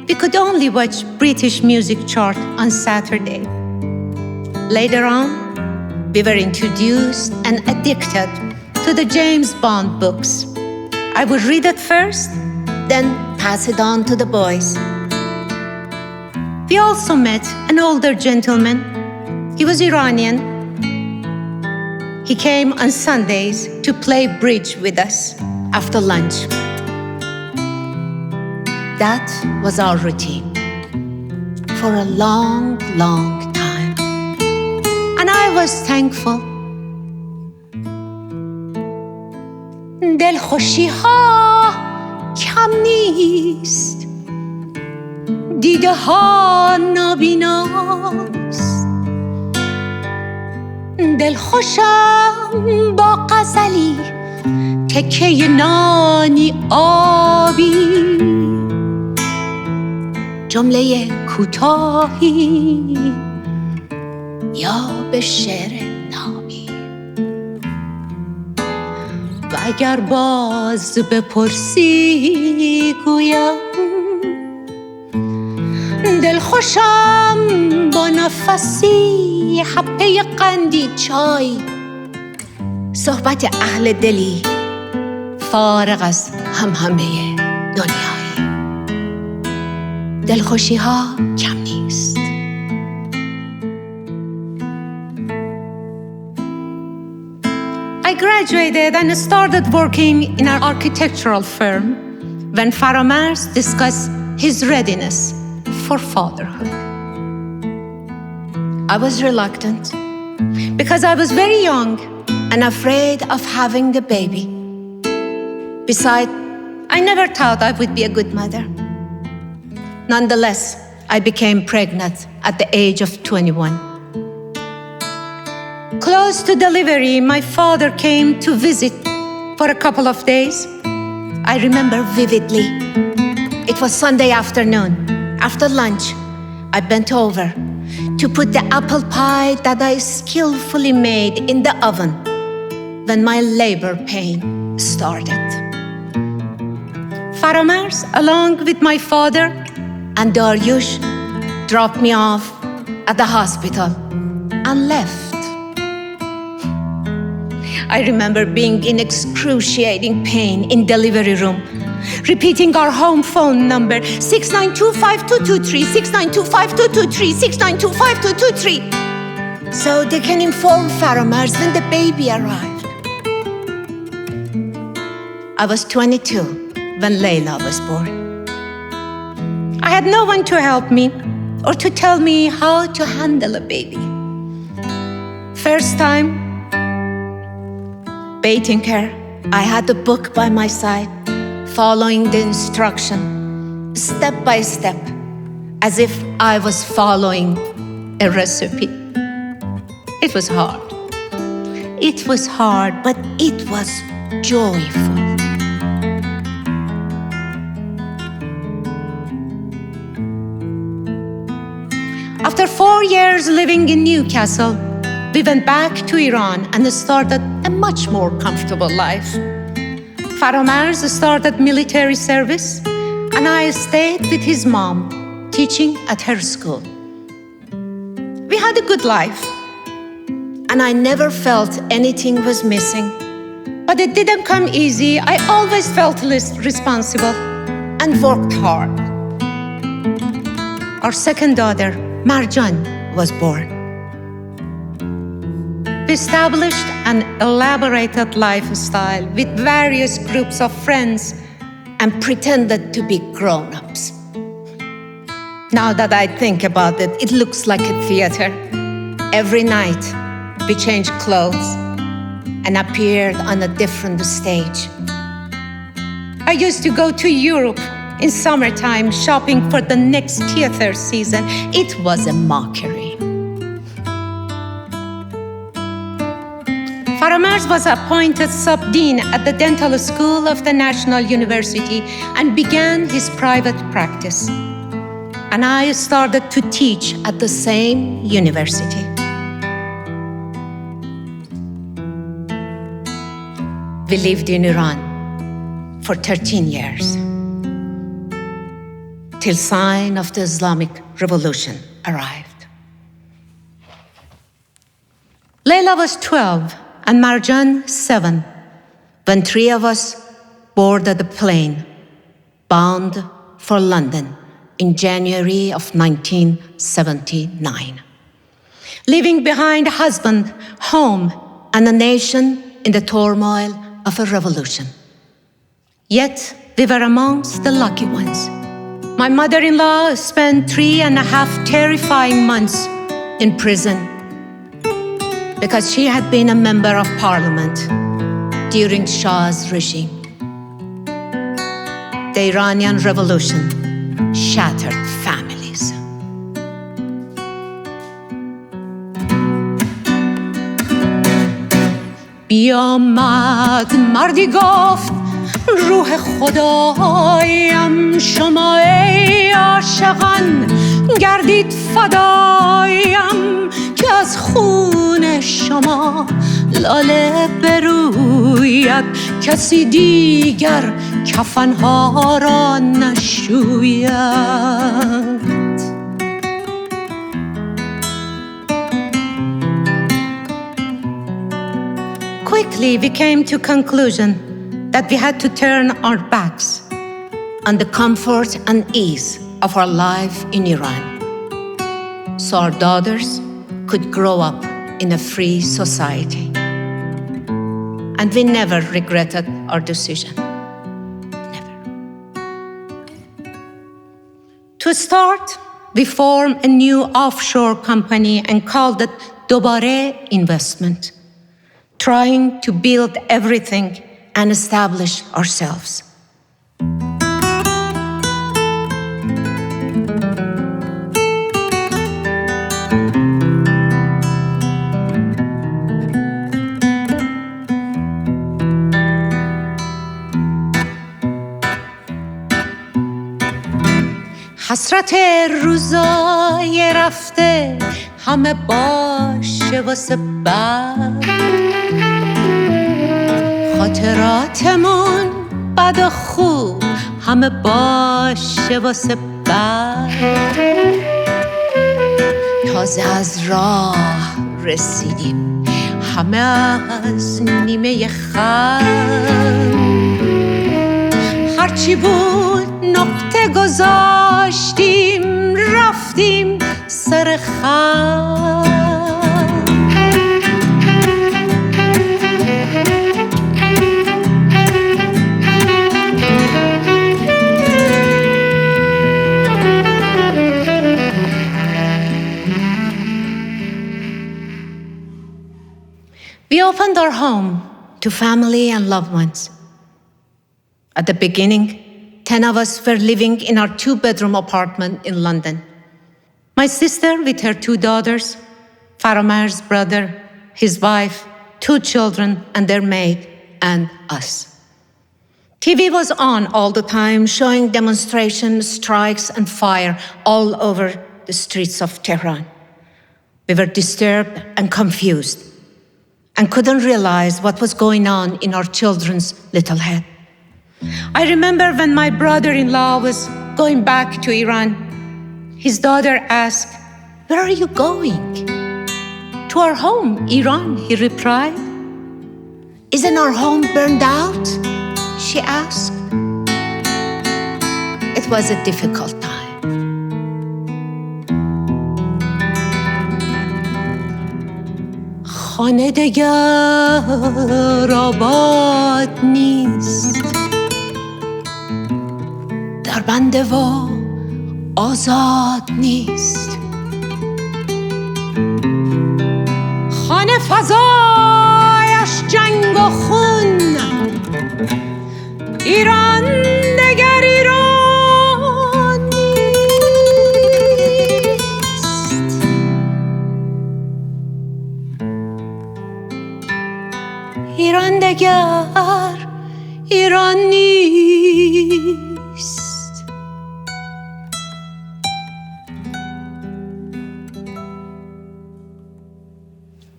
S1: we could only watch British music chart on Saturday. Later on, we were introduced and addicted to the James Bond books. I would read it first, then pass it on to the boys. We also met an older gentleman. He was Iranian. He came on Sundays to play bridge with us after lunch. That was our routine for a long, long time. And I was thankful. دلخوشی ها کم نیست، دیده ها نابیناست. دلخوشم با غزلی، تکه نانی آبی، جمله کوتاهی یا به شعر نامی. و اگر باز بپرسی گویم دلخوشم با نفسی حبه قندی چای، صحبت اهل دلی فارغ از همهمه دنیایی. دلخوشی ها کم نیست. I graduated and started working in an architectural firm when Faramers discussed his readiness for fatherhood. I was reluctant because I was very young and afraid of having a baby. Besides, I never thought I would be a good mother. Nonetheless, I became pregnant at the age of 21. Close to delivery, my father came to visit for a couple of days. I remember vividly. It was Sunday afternoon. After lunch, I bent over to put the apple pie that I skillfully made in the oven when my labor pain started. Faramers, along with my father and Daryush, dropped me off at the hospital and left. I remember being in excruciating pain in delivery room, repeating our home phone number, 6925223, 6925223, 6925223, so they can inform Faramers when the baby arrived. I was 22 when Layla was born. I had no one to help me or to tell me how to handle a baby. First time, bathing her I had the book by my side, following the instruction, step by step, as if I was following a recipe. It was hard. It was hard, but it was joyful. After 4 years living in Newcastle, we went back to Iran and started a much more comfortable life. Faramarz started military service, and I stayed with his mom, teaching at her school. We had a good life, and I never felt anything was missing. But it didn't come easy. I always felt responsible and worked hard. Our second daughter, Maryam, was born. We established an elaborated lifestyle with various groups of friends and pretended to be grown-ups. Now that I think about it, it looks like a theater. Every night, we changed clothes and appeared on a different stage. I used to go to Europe in summertime shopping for the next theater season. It was a mockery. Faramarz was appointed sub-dean at the dental school of the National University and began his private practice. And I started to teach at the same university. We lived in Iran for 13 years, till sign of the Islamic Revolution arrived. Layla was 12 and Marjan 7 when 3 of us boarded a plane bound for London in January of 1979, leaving behind a husband, home, and a nation in the turmoil of a revolution. Yet we were amongst the lucky ones. My mother-in-law spent 3.5 terrifying months in prison because she had been a member of parliament during Shah's regime. The Iranian Revolution shattered families. بیامد مردی گفت روح خدایم شما ای عاشقان گردید فدایم که از خون شما لاله بروید کسی دیگر کفنها را نشوید. Quickly we came to conclusion that we had to turn our backs on the comfort and ease of our life in Iran, so our daughters could grow up in a free society. And we never regretted our decision. Never. To start, we formed a new offshore company and called it Dobare Investment, trying to build everything and establish ourselves. حسرت روزای رفته همه باشه واسه بعد خاطراتمون بد و خوب همه باشه واسه بعد تازه از راه رسیدیم همه از نیمه خم هرچی بود نقطه گذاشتیم رفتیم سر خم. We opened our home to family and loved ones. At the beginning, 10 of us were living in our 2-bedroom apartment in London. My sister with her 2 daughters, Faramar's brother, his wife, 2 children and their maid, and us. TV was on all the time, showing demonstrations, strikes, and fire all over the streets of Tehran. We were disturbed and confused and couldn't realize what was going on in our children's little head. I remember when my brother-in-law was going back to Iran, his daughter asked, "Where are you going?" "To our home, Iran," he replied. "Isn't our home burned out?" she asked. It was a difficult time. خانه دگر آباد نیست، در بنده و آزاد نیست. خانه فضایش جنگ و خون، ایران دگر ایران نیست. ایران دگر ایران نیست.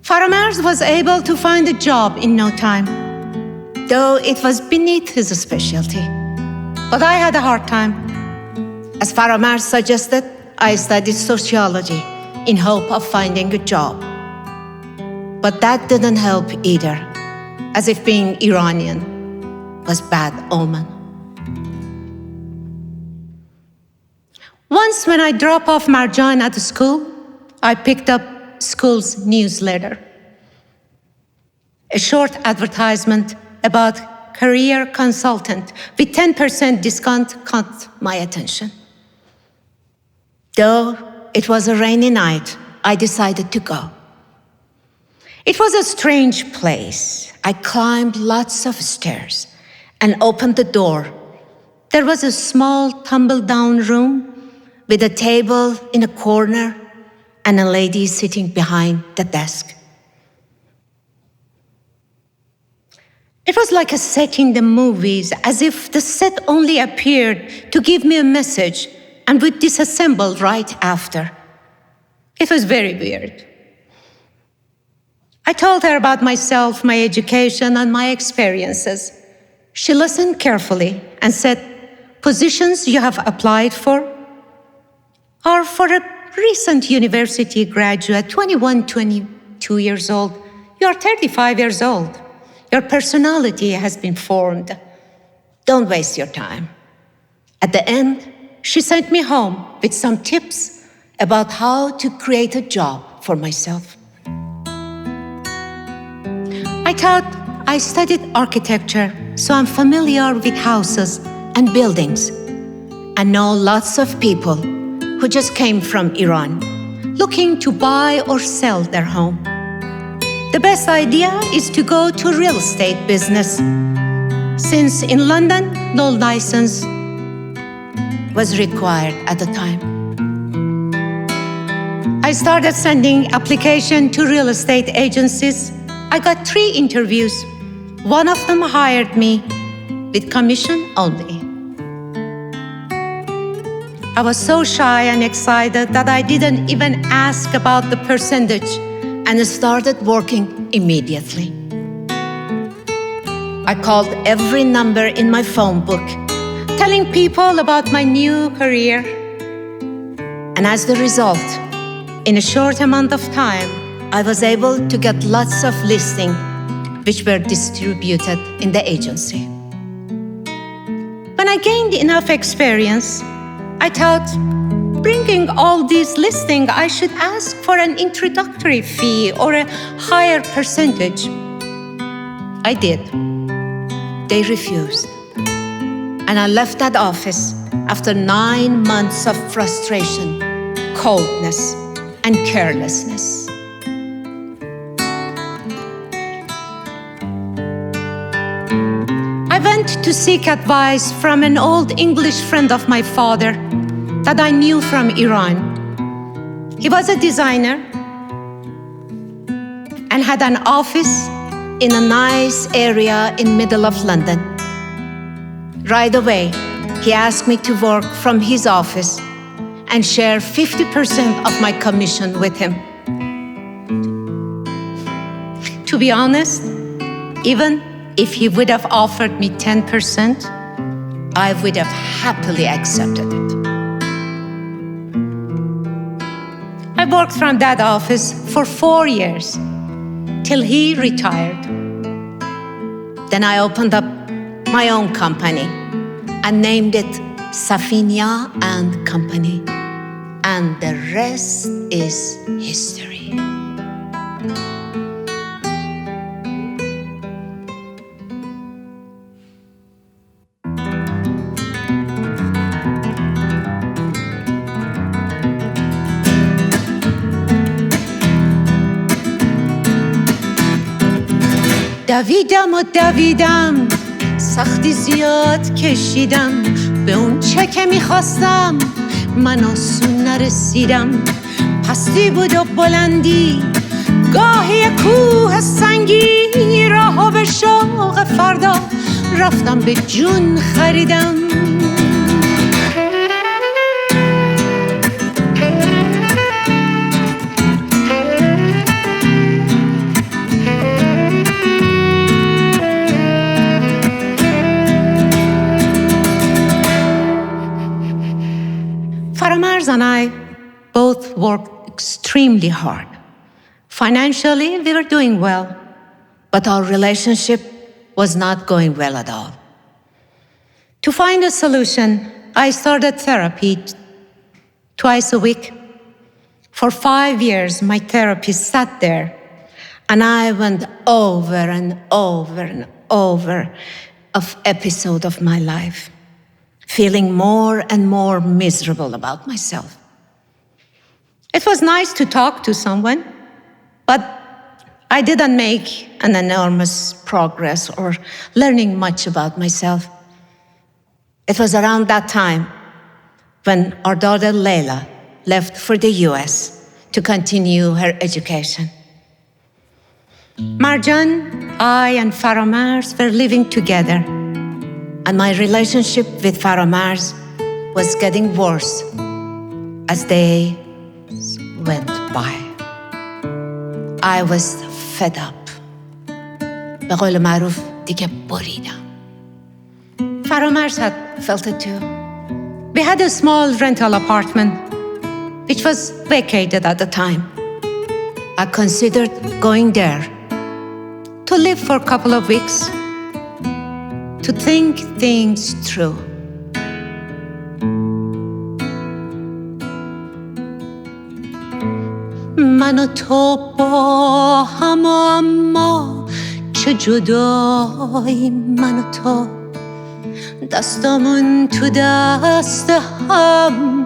S1: Faramars was able to find a job in no time, though it was beneath his specialty. But I had a hard time. As Faramars suggested, I studied sociology in hope of finding a job. But that didn't help either, as if being Iranian was bad omen. Once when I dropped off Marjan at the school, I picked up school's newsletter. A short advertisement about career consultant with 10% discount caught my attention. Though it was a rainy night, I decided to go. It was a strange place. I climbed lots of stairs and opened the door. There was a small tumble-down room with a table in a corner and a lady sitting behind the desk. It was like a set in the movies, as if the set only appeared to give me a message and would disassemble right after. It was very weird. I told her about myself, my education, and my experiences. She listened carefully and said, "Positions you have applied for are for a recent university graduate, 21, 22 years old. You are 35 years old. Your personality has been formed. Don't waste your time." At the end, she sent me home with some tips about how to create a job for myself. I thought I studied architecture, so I'm familiar with houses and buildings and know lots of people who just came from Iran, looking to buy or sell their home. The best idea is to go to real estate business, since in London, no license was required at the time. I started sending application to real estate agencies. I got 3 interviews. One of them hired me with commission only. I was so shy and excited that I didn't even ask about the percentage and started working immediately. I called every number in my phone book, telling people about my new career. And as the result, in a short amount of time, I was able to get lots of listings which were distributed in the agency. When I gained enough experience, I thought, bringing all these listings, I should ask for an introductory fee or a higher percentage. I did. They refused. And I left that office after 9 months of frustration, coldness, and carelessness. I went to seek advice from an old English friend of my father that I knew from Iran. He was a designer and had an office in a nice area in middle of London. Right away, he asked me to work from his office and share 50% of my commission with him. To be honest, even if he would have offered me 10%, I would have happily accepted it. I worked from that office for 4 years, till he retired. Then I opened up my own company and named it Safinia and Company. And the rest is history. دویدم سختی زیاد کشیدم به اون چه که میخواستم من آسون نرسیدم پستی بود و بلندی گاهی کوه سنگی راهو به شوق فردا رفتم به جون خریدم Faramars and I both worked extremely hard. Financially, we were doing well, but our relationship was not going well at all. To find a solution, I started therapy twice a week. For 5 years, my therapist sat there, and I went over and over and over of episode of my life, feeling more and more miserable about myself. It was nice to talk to someone, but I didn't make an enormous progress or learning much about myself. It was around that time when our daughter Layla left for the US to continue her education. Marjan, I, and Faramars were living together, and my relationship with Faramars was getting worse as days went by. I was fed up. به قول معروف دیگه بریدم. Faramars had felt it too. We had a small rental apartment, which was vacated at the time. I considered going there to live for a couple of weeks, to think things through. من و تو با هم اما چه جدایی من و تو دستمون تو دست هم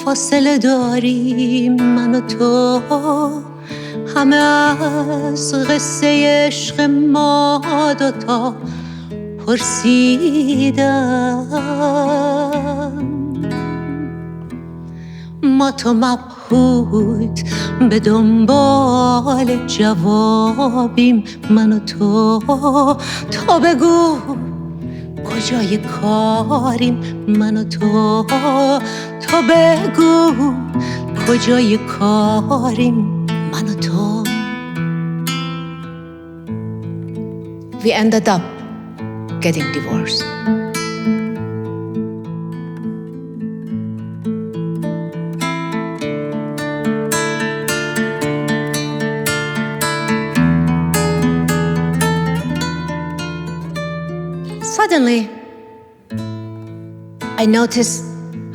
S1: فاصله داریم من و تو همه از قصه عشق ما دوتا پرسیدم ما تو مبهوت به دنبال جوابیم من و تو بگو کجای کاریم من و تو بگو کجای کاریم من و تو We ended up getting divorced. Suddenly, I noticed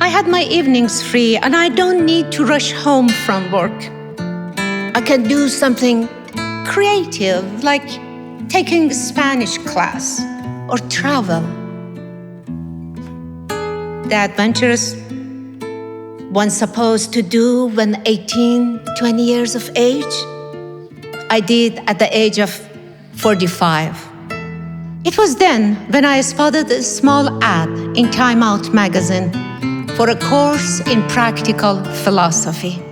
S1: I had my evenings free and I don't need to rush home from work. I can do something creative, like taking a Spanish class or travel. The adventures one's supposed to do when 18, 20 years of age, I did at the age of 45. It was then when I spotted a small ad in Time Out magazine for a course in practical philosophy.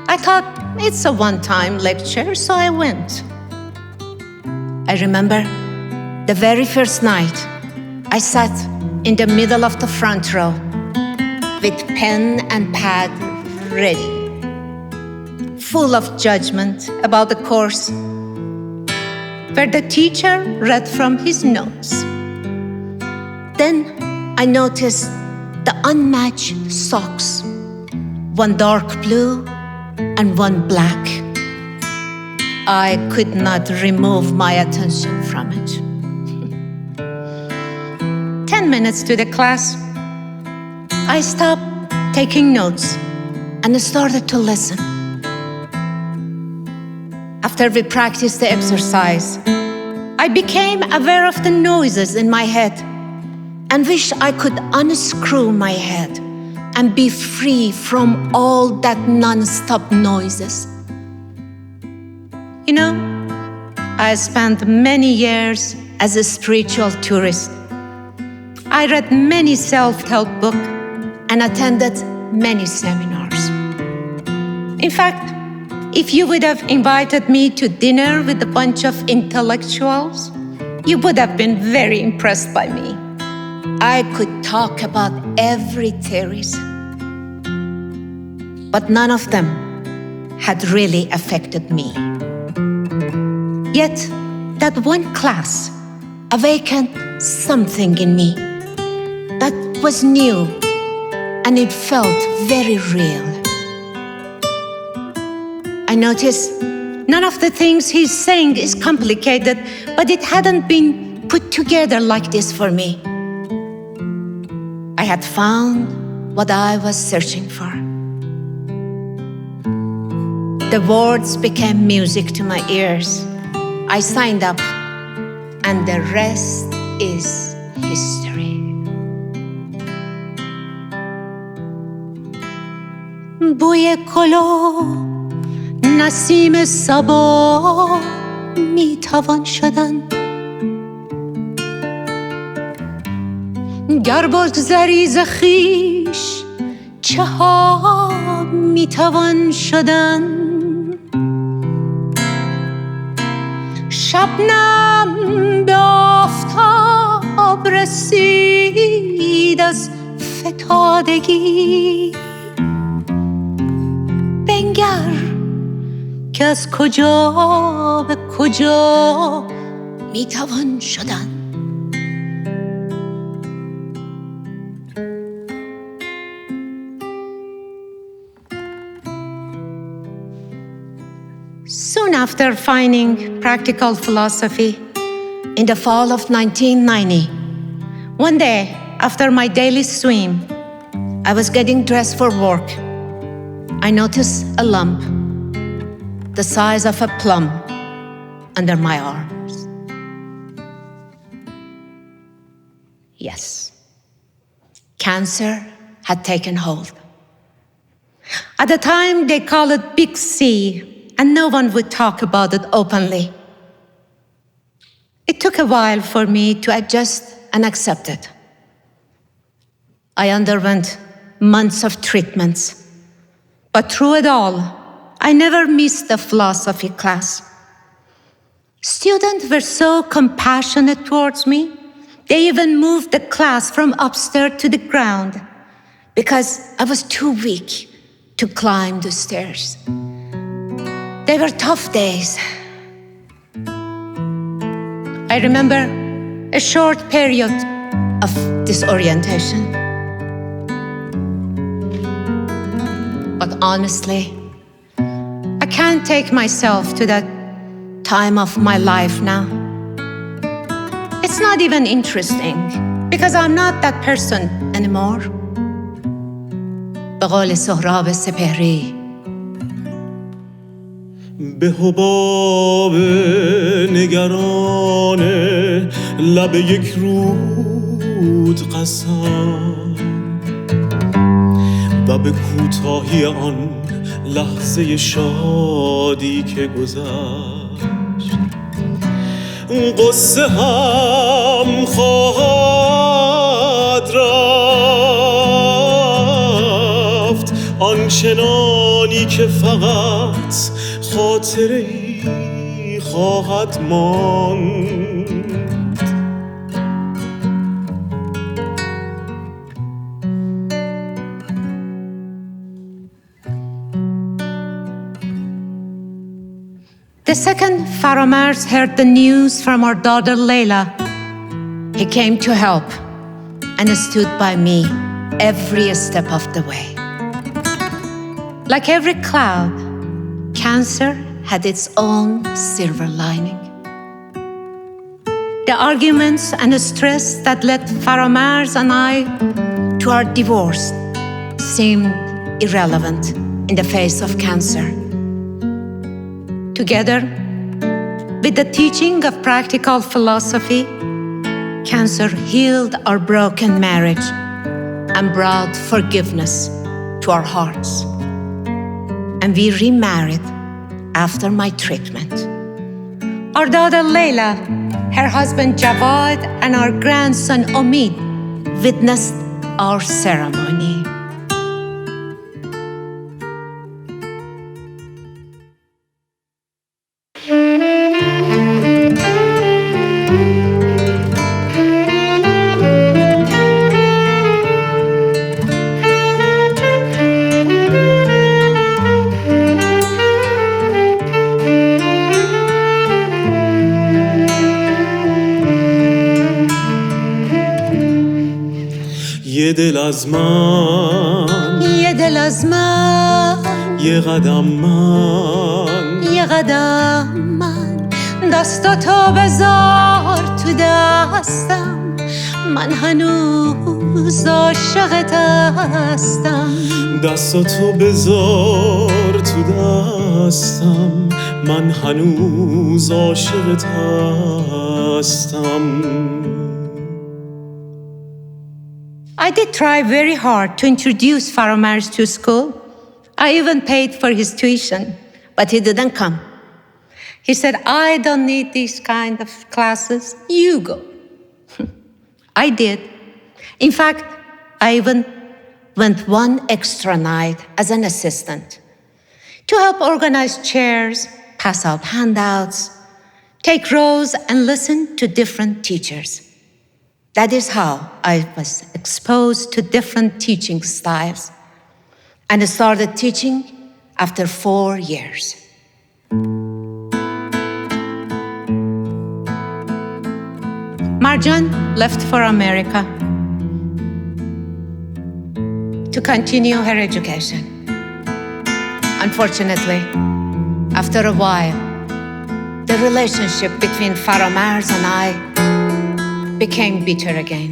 S1: I thought it's a one-time lecture, so I went. I remember the very first night, I sat in the middle of the front row with pen and pad ready, full of judgment about the course, where the teacher read from his notes. Then I noticed the unmatched socks, one dark blue and one black. I could not remove my attention from it. 10 minutes to the class, I stopped taking notes and started to listen. After we practiced the exercise, I became aware of the noises in my head and wished I could unscrew my head and be free from all that non-stop noises. You know, I spent many years as a spiritual tourist. I read many self-help books and attended many seminars. In fact, if you would have invited me to dinner with a bunch of intellectuals, you would have been very impressed by me. I could talk about every theory, but none of them had really affected me. Yet, that one class awakened something in me that was new, and it felt very real. I noticed none of the things he's saying is complicated, but it hadn't been put together like this for me. I had found what I was searching for. The words became music to my ears. I signed up, and the rest is history. بوی کلو نسیم صبا میتوان شدن گر بگذری ز خویش چه ها میتوان شدن شبنم به آفتاب رسید از فتادگی بنگر که از کجا به کجا میتوان شدن. Soon after finding practical philosophy in the fall of 1990, one day after my daily swim, I was getting dressed for work. I noticed a lump the size of a plum under my arms. Yes, cancer had taken hold. At the time, they called it Big C, and no one would talk about it openly. It took a while for me to adjust and accept it. I underwent months of treatments, but through it all, I never missed a philosophy class. Students were so compassionate towards me, they even moved the class from upstairs to the ground because I was too weak to climb the stairs. They were tough days. I remember a short period of disorientation. But honestly, I can't take myself to that time of my life now. It's not even interesting because I'm not that person anymore. به قول سهراب سپهری
S2: به حباب نگران لب یک رود قسم و به کوتاهی آن لحظه شادی که گذشت قصه هم خواهد رفت، آنچنانی که فقط خاطره‌ای خواهد ماند.
S1: The second Faramars heard the news from our daughter Layla, he came to help and stood by me every step of the way. Like every cloud, cancer had its own silver lining. The arguments and the stress that led Faramars and I to our divorce seemed irrelevant in the face of cancer. Together, with the teaching of practical philosophy, cancer healed our broken marriage and brought forgiveness to our hearts. And we remarried after my treatment. Our daughter Layla, her husband Jawad, and our grandson Omid witnessed our ceremony.
S2: یه دل از من،
S1: یه دل از من،
S2: یه قدم من،
S1: یه قدم من، دستاتو بذار تو دستم، من هنوز عاشقت هستم.
S2: دستاتو بذار تو دستم، من هنوز عاشقت هستم.
S1: I did try very hard to introduce Faramars to school. I even paid for his tuition, but he didn't come. He said, I don't need these kind of classes, you go. I did. In fact, I even went one extra night as an assistant to help organize chairs, pass out handouts, take rows, and listen to different teachers. That is how I was exposed to different teaching styles and started teaching after 4 years. Marjan left for America to continue her education. Unfortunately, after a while, the relationship between Faramars and I became bitter again.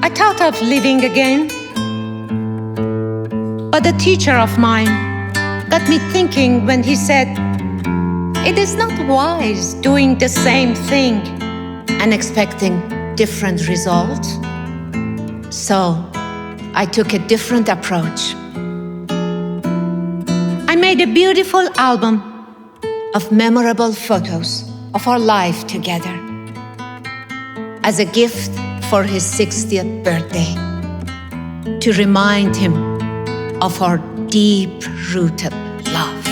S1: I thought of leaving again, but a teacher of mine got me thinking when he said, it is not wise doing the same thing and expecting different results. So I took a different approach. I made a beautiful album of memorable photos of our life together as a gift for his 60th birthday to remind him of our deep-rooted love.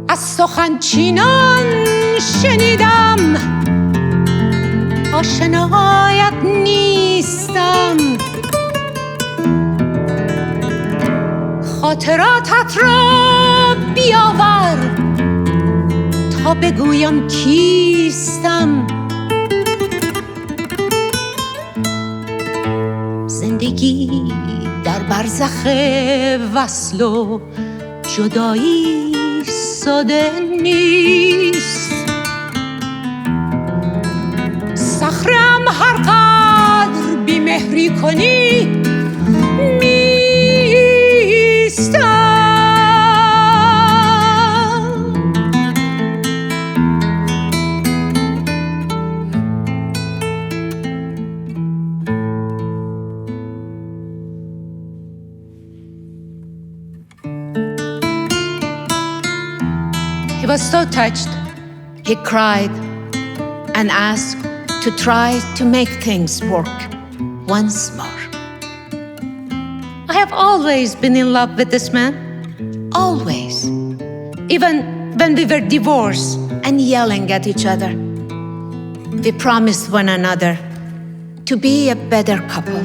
S1: از سخنچینان شنیدم آشنایت نیستم خاطراتت را بیاور تا بگویم کیستم زندگی در برزخ وصل و جدایی ساده نیست صخره‌ام هر قدر بی‌مهری کنی میستم was so touched, he cried and asked to try to make things work once more. I have always been in love with this man. Always. Even when we were divorced and yelling at each other, we promised one another to be a better couple.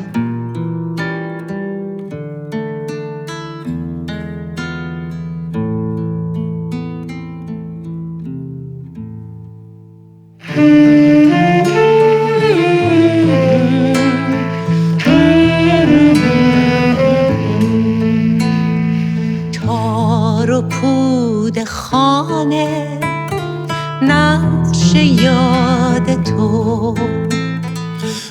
S1: تار و پود خانه نقش یاد تو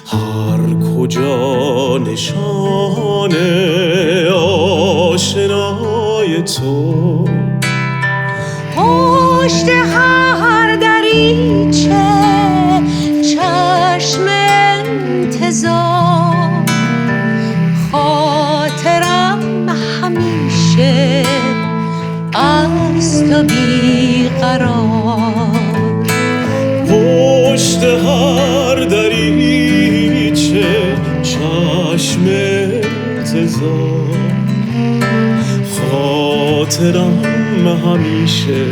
S2: هر کجا نشان آشنای تو
S1: پشت هر دریچه چشم انتظار خاطرم همیشه از تو بیقرار
S2: پشت هر دریچه چشم انتظار خاطرم همیشه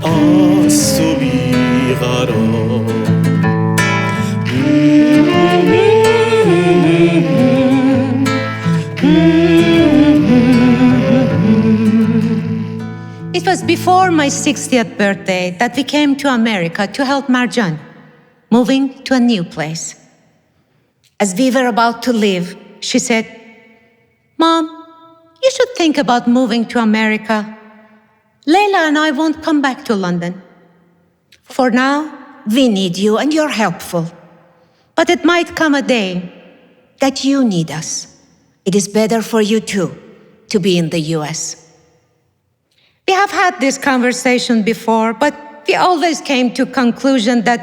S2: از تو بیقرار
S1: It was before my 60th birthday that we came to America to help Marjan, moving to a new place. As we were about to leave, she said, "Mom, you should think about moving to America. Layla and I won't come back to London. For now, we need you and you're helpful. But it might come a day that you need us. It is better for you too to be in the US." We have had this conversation before, but we always came to conclusion that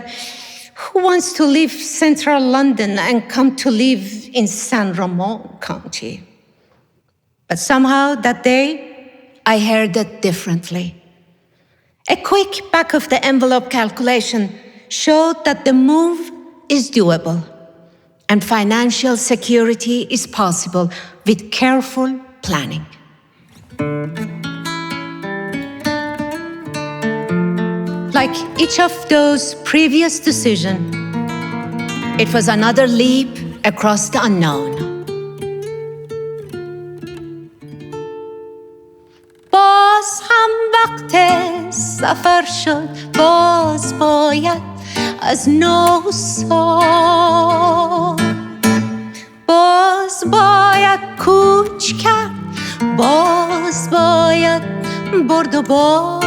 S1: who wants to leave central London and come to live in San Ramon County? But somehow that day, I heard it differently. A quick back-of-the-envelope calculation showed that the move is doable and financial security is possible with careful planning. Like each of those previous decisions, it was another leap across the unknown. باز هم وقت سفر شد، باز باید از نو ساخت، باز باید کوچ کرد، باز باید برد و بار،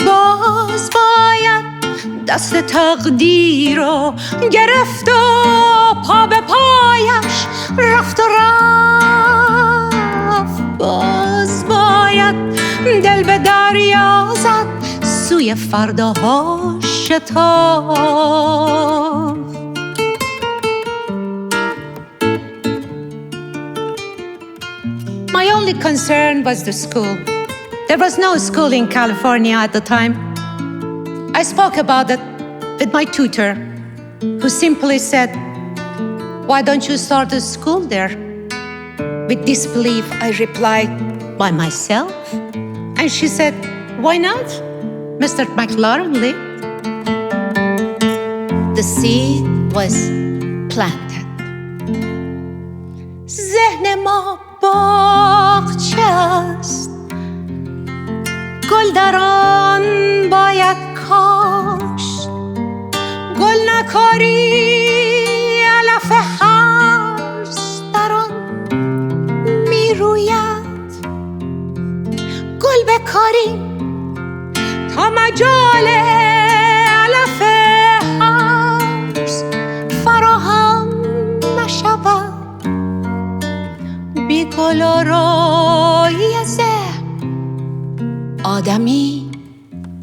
S1: باز باید دست تقدیر رو گرفت و پا به پایش رفت و رفت، باز باید دل به دریا زد، سوی فرداها شتافت. My only concern was the school. There was no school in California at the time. I spoke about it with my tutor, who simply said, "Why don't you start a school there?" With disbelief, I replied, "By myself?" And she said, "Why not? Mr. McLaurin lived." The seed was planted. ذهن ما باغچه است، گل در آن باید کاشت، گل نکاری علف هرز در آن می روید، گل بکاری تا مجال علف هرز فراهم نشود، بی گل آرایی ذهن آدمی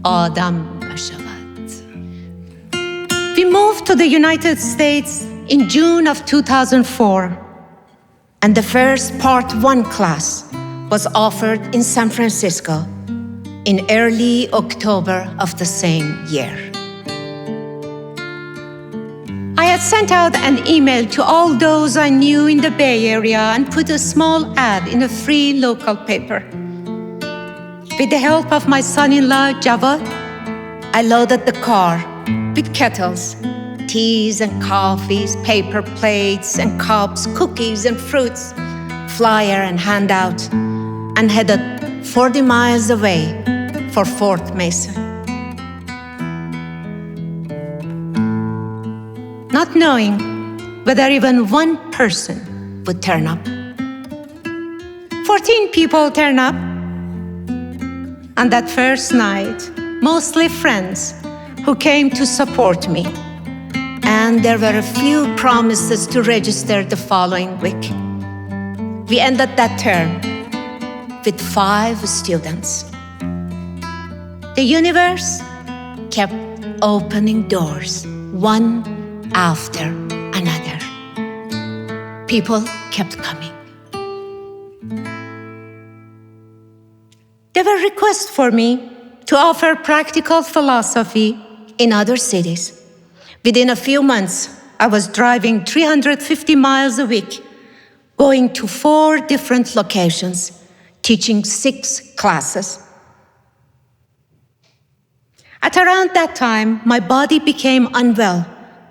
S1: آدم نشود. We moved to the United States in June of 2004, and the first Part 1 class was offered in San Francisco in early October of the same year. I had sent out an email to all those I knew in the Bay Area and put a small ad in a free local paper. With the help of my son-in-law, Javad, I loaded the car with kettles, teas and coffees, paper plates and cups, cookies and fruits, flyer and handout, and headed 40 miles away for Fort Mason. Not knowing whether even one person would turn up. 14 people turn up. On that first night, mostly friends who came to support me. And there were a few promises to register the following week. We ended that term with 5 students. The universe kept opening doors, one after another. People kept coming. There were requests for me to offer practical philosophy in other cities. Within a few months, I was driving 350 miles a week, going to 4 different locations, teaching 6 classes. At around that time, my body became unwell,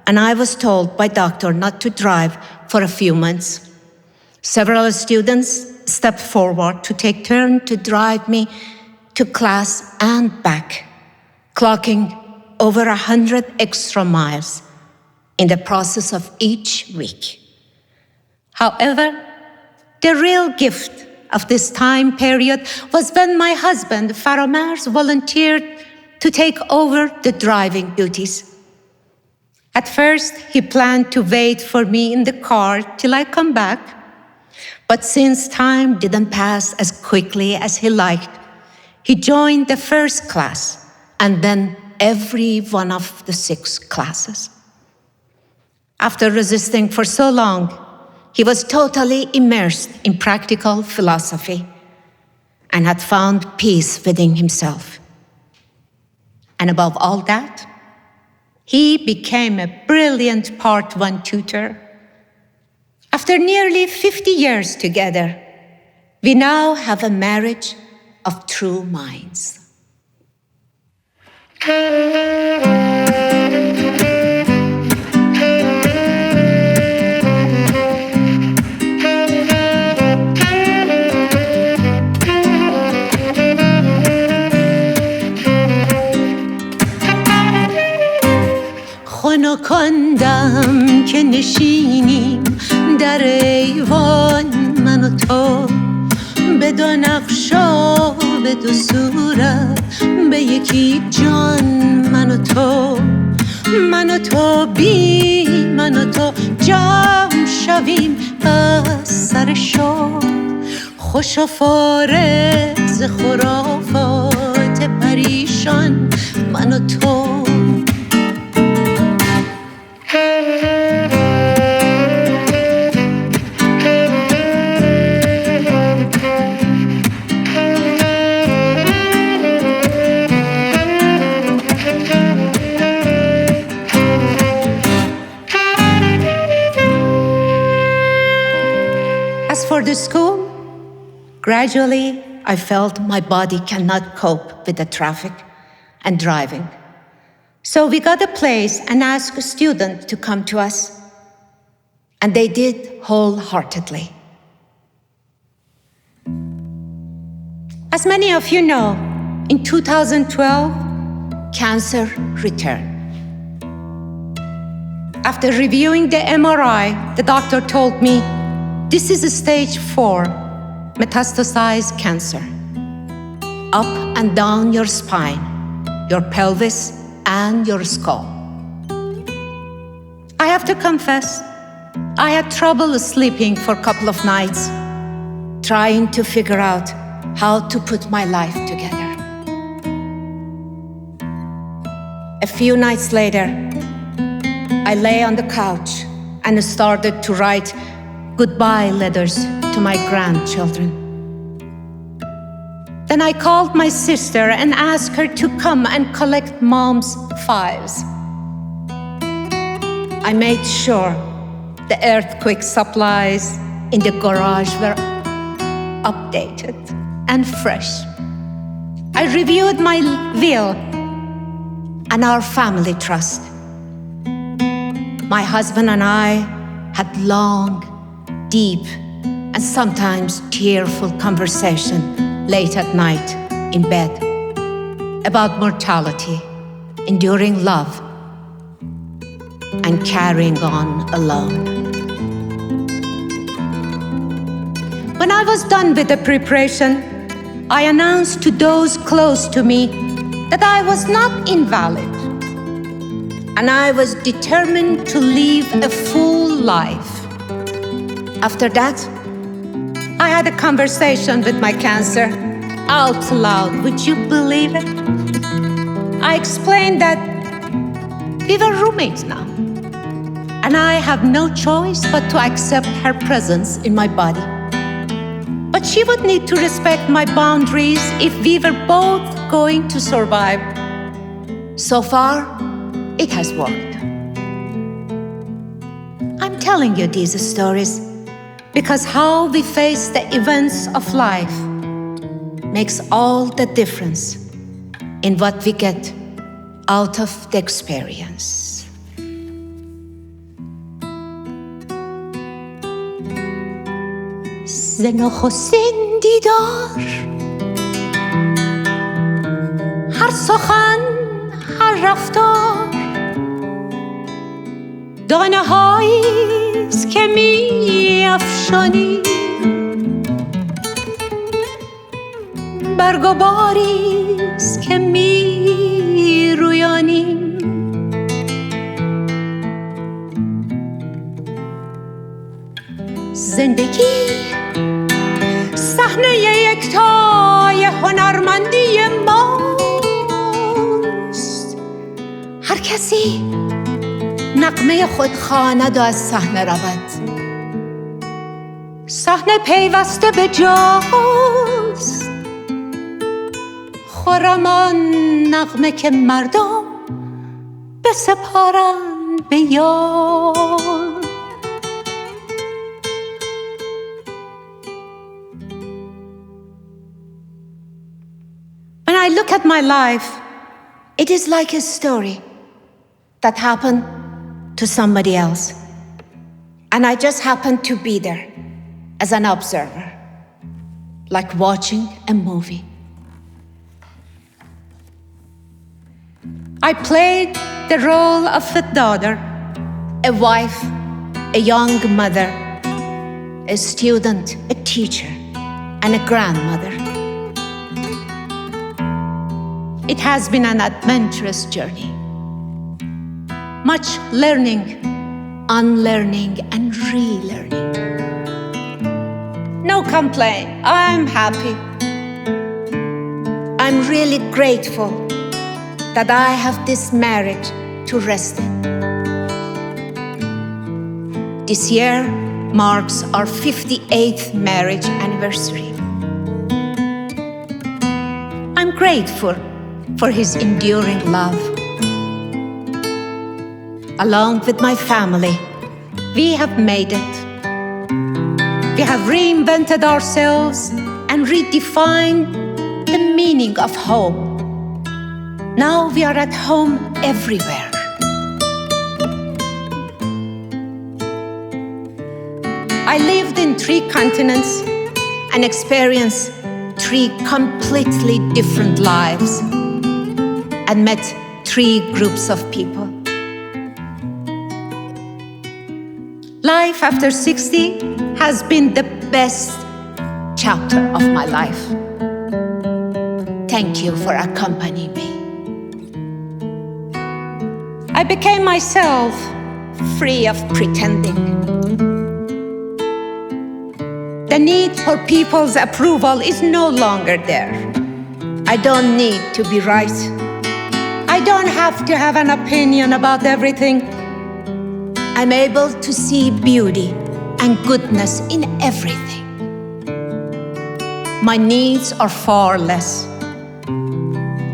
S1: and I was told by doctor not to drive for a few months. Several students stepped forward to take turn to drive me to class and back, clocking over 100 extra miles in the process of each week. However, the real gift of this time period was when my husband, Faramars, volunteered to take over the driving duties. At first, he planned to wait for me in the car till I come back. But since time didn't pass as quickly as he liked, he joined the first class and then every one of the 6 classes. After resisting for so long, he was totally immersed in practical philosophy and had found peace within himself. And above all that, he became a brilliant Part 1 tutor. After nearly 50 years together, we now have a marriage of true minds. خنکاندم که نشینیم در ایوان من و تو، به 2 نقشا به 2 صورت، به یکی جان من و تو، من و تو بی من و تو جمع شویم از سر شوق، خوش و فارغ ز خرافات پریشان من و تو. As for the school, gradually I felt my body cannot cope with the traffic and driving. So we got a place and asked a student to come to us. And they did wholeheartedly. As many of you know, in 2012, cancer returned. After reviewing the MRI, the doctor told me, this is a stage 4 metastasized cancer. Up and down your spine, your pelvis, and your skull. I have to confess, I had trouble sleeping for a couple of nights, trying to figure out how to put my life together. A few nights later, I lay on the couch and started to write goodbye letters to my grandchildren. Then I called my sister and asked her to come and collect Mom's files. I made sure the earthquake supplies in the garage were updated and fresh. I reviewed my will and our family trust. My husband and I had long, deep, and sometimes tearful conversation late at night in bed about mortality, enduring love, and carrying on alone. When I was done with the preparation, I announced to those close to me that I was not invalid, and I was determined to live a full life. After that, I had a conversation with my cancer out loud. Would you believe it? I explained that we were roommates now, and I have no choice but to accept her presence in my body. But she would need to respect my boundaries if we were both going to survive. So far, it has worked. I'm telling you these stories because how we face the events of life makes all the difference in what we get out of the experience. ز نخستین دیدار هر سخن هر رفتار دانه هاییست که می افشانی برگ و باریست که می رویانی زندگی صحنه یکتای هنرمندی ماست هر کسی نغمه خود خواند و از صحنه رود صحنه پیوسته به جاست خرم آن نغمه که مردم بسپارند به یاد When I look at my life, it is like a story that happened to somebody else. And I just happened to be there as an observer, like watching a movie. I played the role of a daughter, a wife, a young mother, a student, a teacher, and a grandmother. It has been an adventurous journey. Much learning, unlearning, and relearning. No complaint, I'm happy. I'm really grateful that I have this marriage to rest in. This year marks our 58th marriage anniversary. I'm grateful for his enduring love. Along with my family, we have made it. We have reinvented ourselves and redefined the meaning of home. Now we are at home everywhere. I lived in 3 continents and experienced 3 completely different lives and met 3 groups of people. Life after 60 has been the best chapter of my life. Thank you for accompanying me. I became myself, free of pretending. The need for people's approval is no longer there. I don't need to be right. I don't have to have an opinion about everything. I'm able to see beauty and goodness in everything. my needs are far less,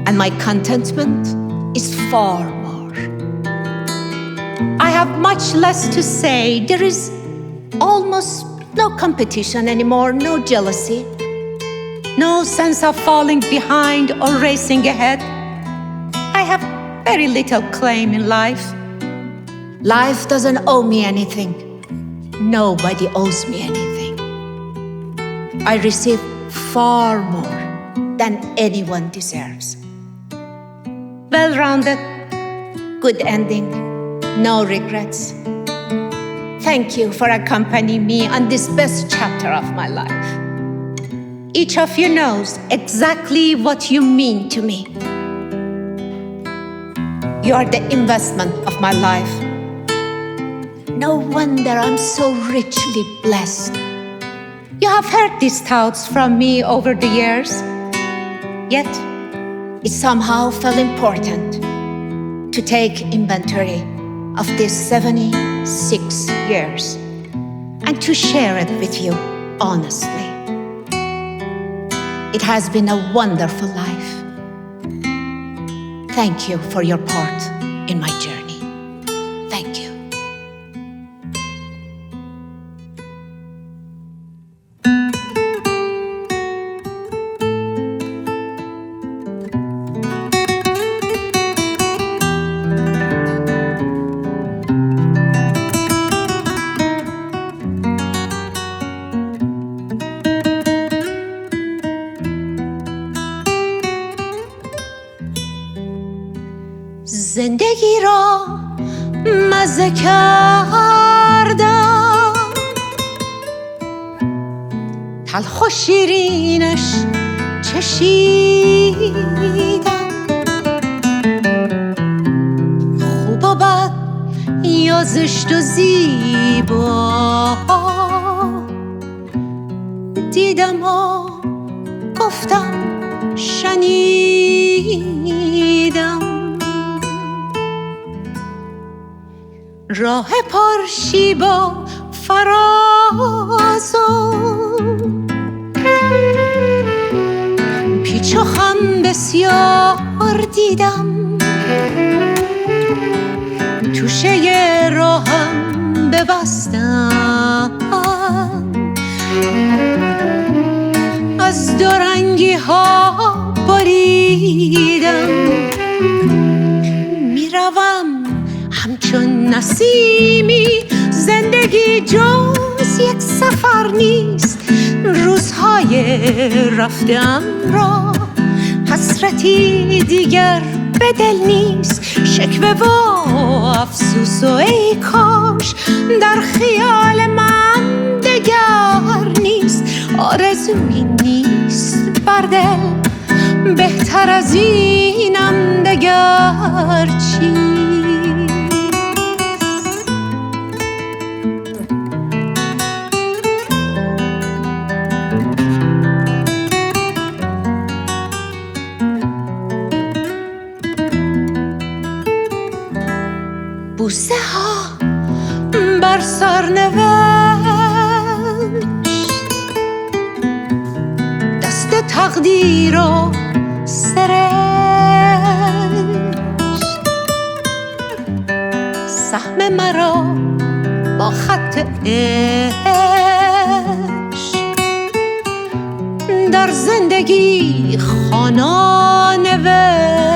S1: and my contentment is far more. I have much less to say. There is almost no competition anymore, no jealousy, no sense of falling behind or racing ahead. I have very little claim in life. Life doesn't owe me anything. Nobody owes me anything. I receive far more than anyone deserves. Well-rounded, good ending, no regrets. Thank you for accompanying me on this best chapter of my life. Each of you knows exactly what you mean to me. You are the investment of my life. No wonder I'm so richly blessed. You have heard these thoughts from me over the years, yet it somehow felt important to take inventory of these 76 years and to share it with you honestly. It has been a wonderful life. Thank you for your part in my journey. Thank you. زندگی را مزه کردم، تلخ و شیرینش چشیدم، خوب و بد یا زشت و زیبا دیدم و گفتم شنیدم. راه پرشیب و فراز و پیچ و خم بسیار دیدم، توشه راهم ببستم، از دورنگی ها بریدم، میروم همچون نسیمی. زندگی جز یک سفر نیست، روزهای رفتم را حسرتی دیگر به دل نیست. شکوه و افسوس و ای کاش در خیال من دگر نیست. آرزویی نیست بر دل، بهتر از اینم دگر چیست. بوسه ها بر سر نوشت، دست تقدیر و سرشت، سهم مرا با خط عشق در زندگی خوانا نوشت.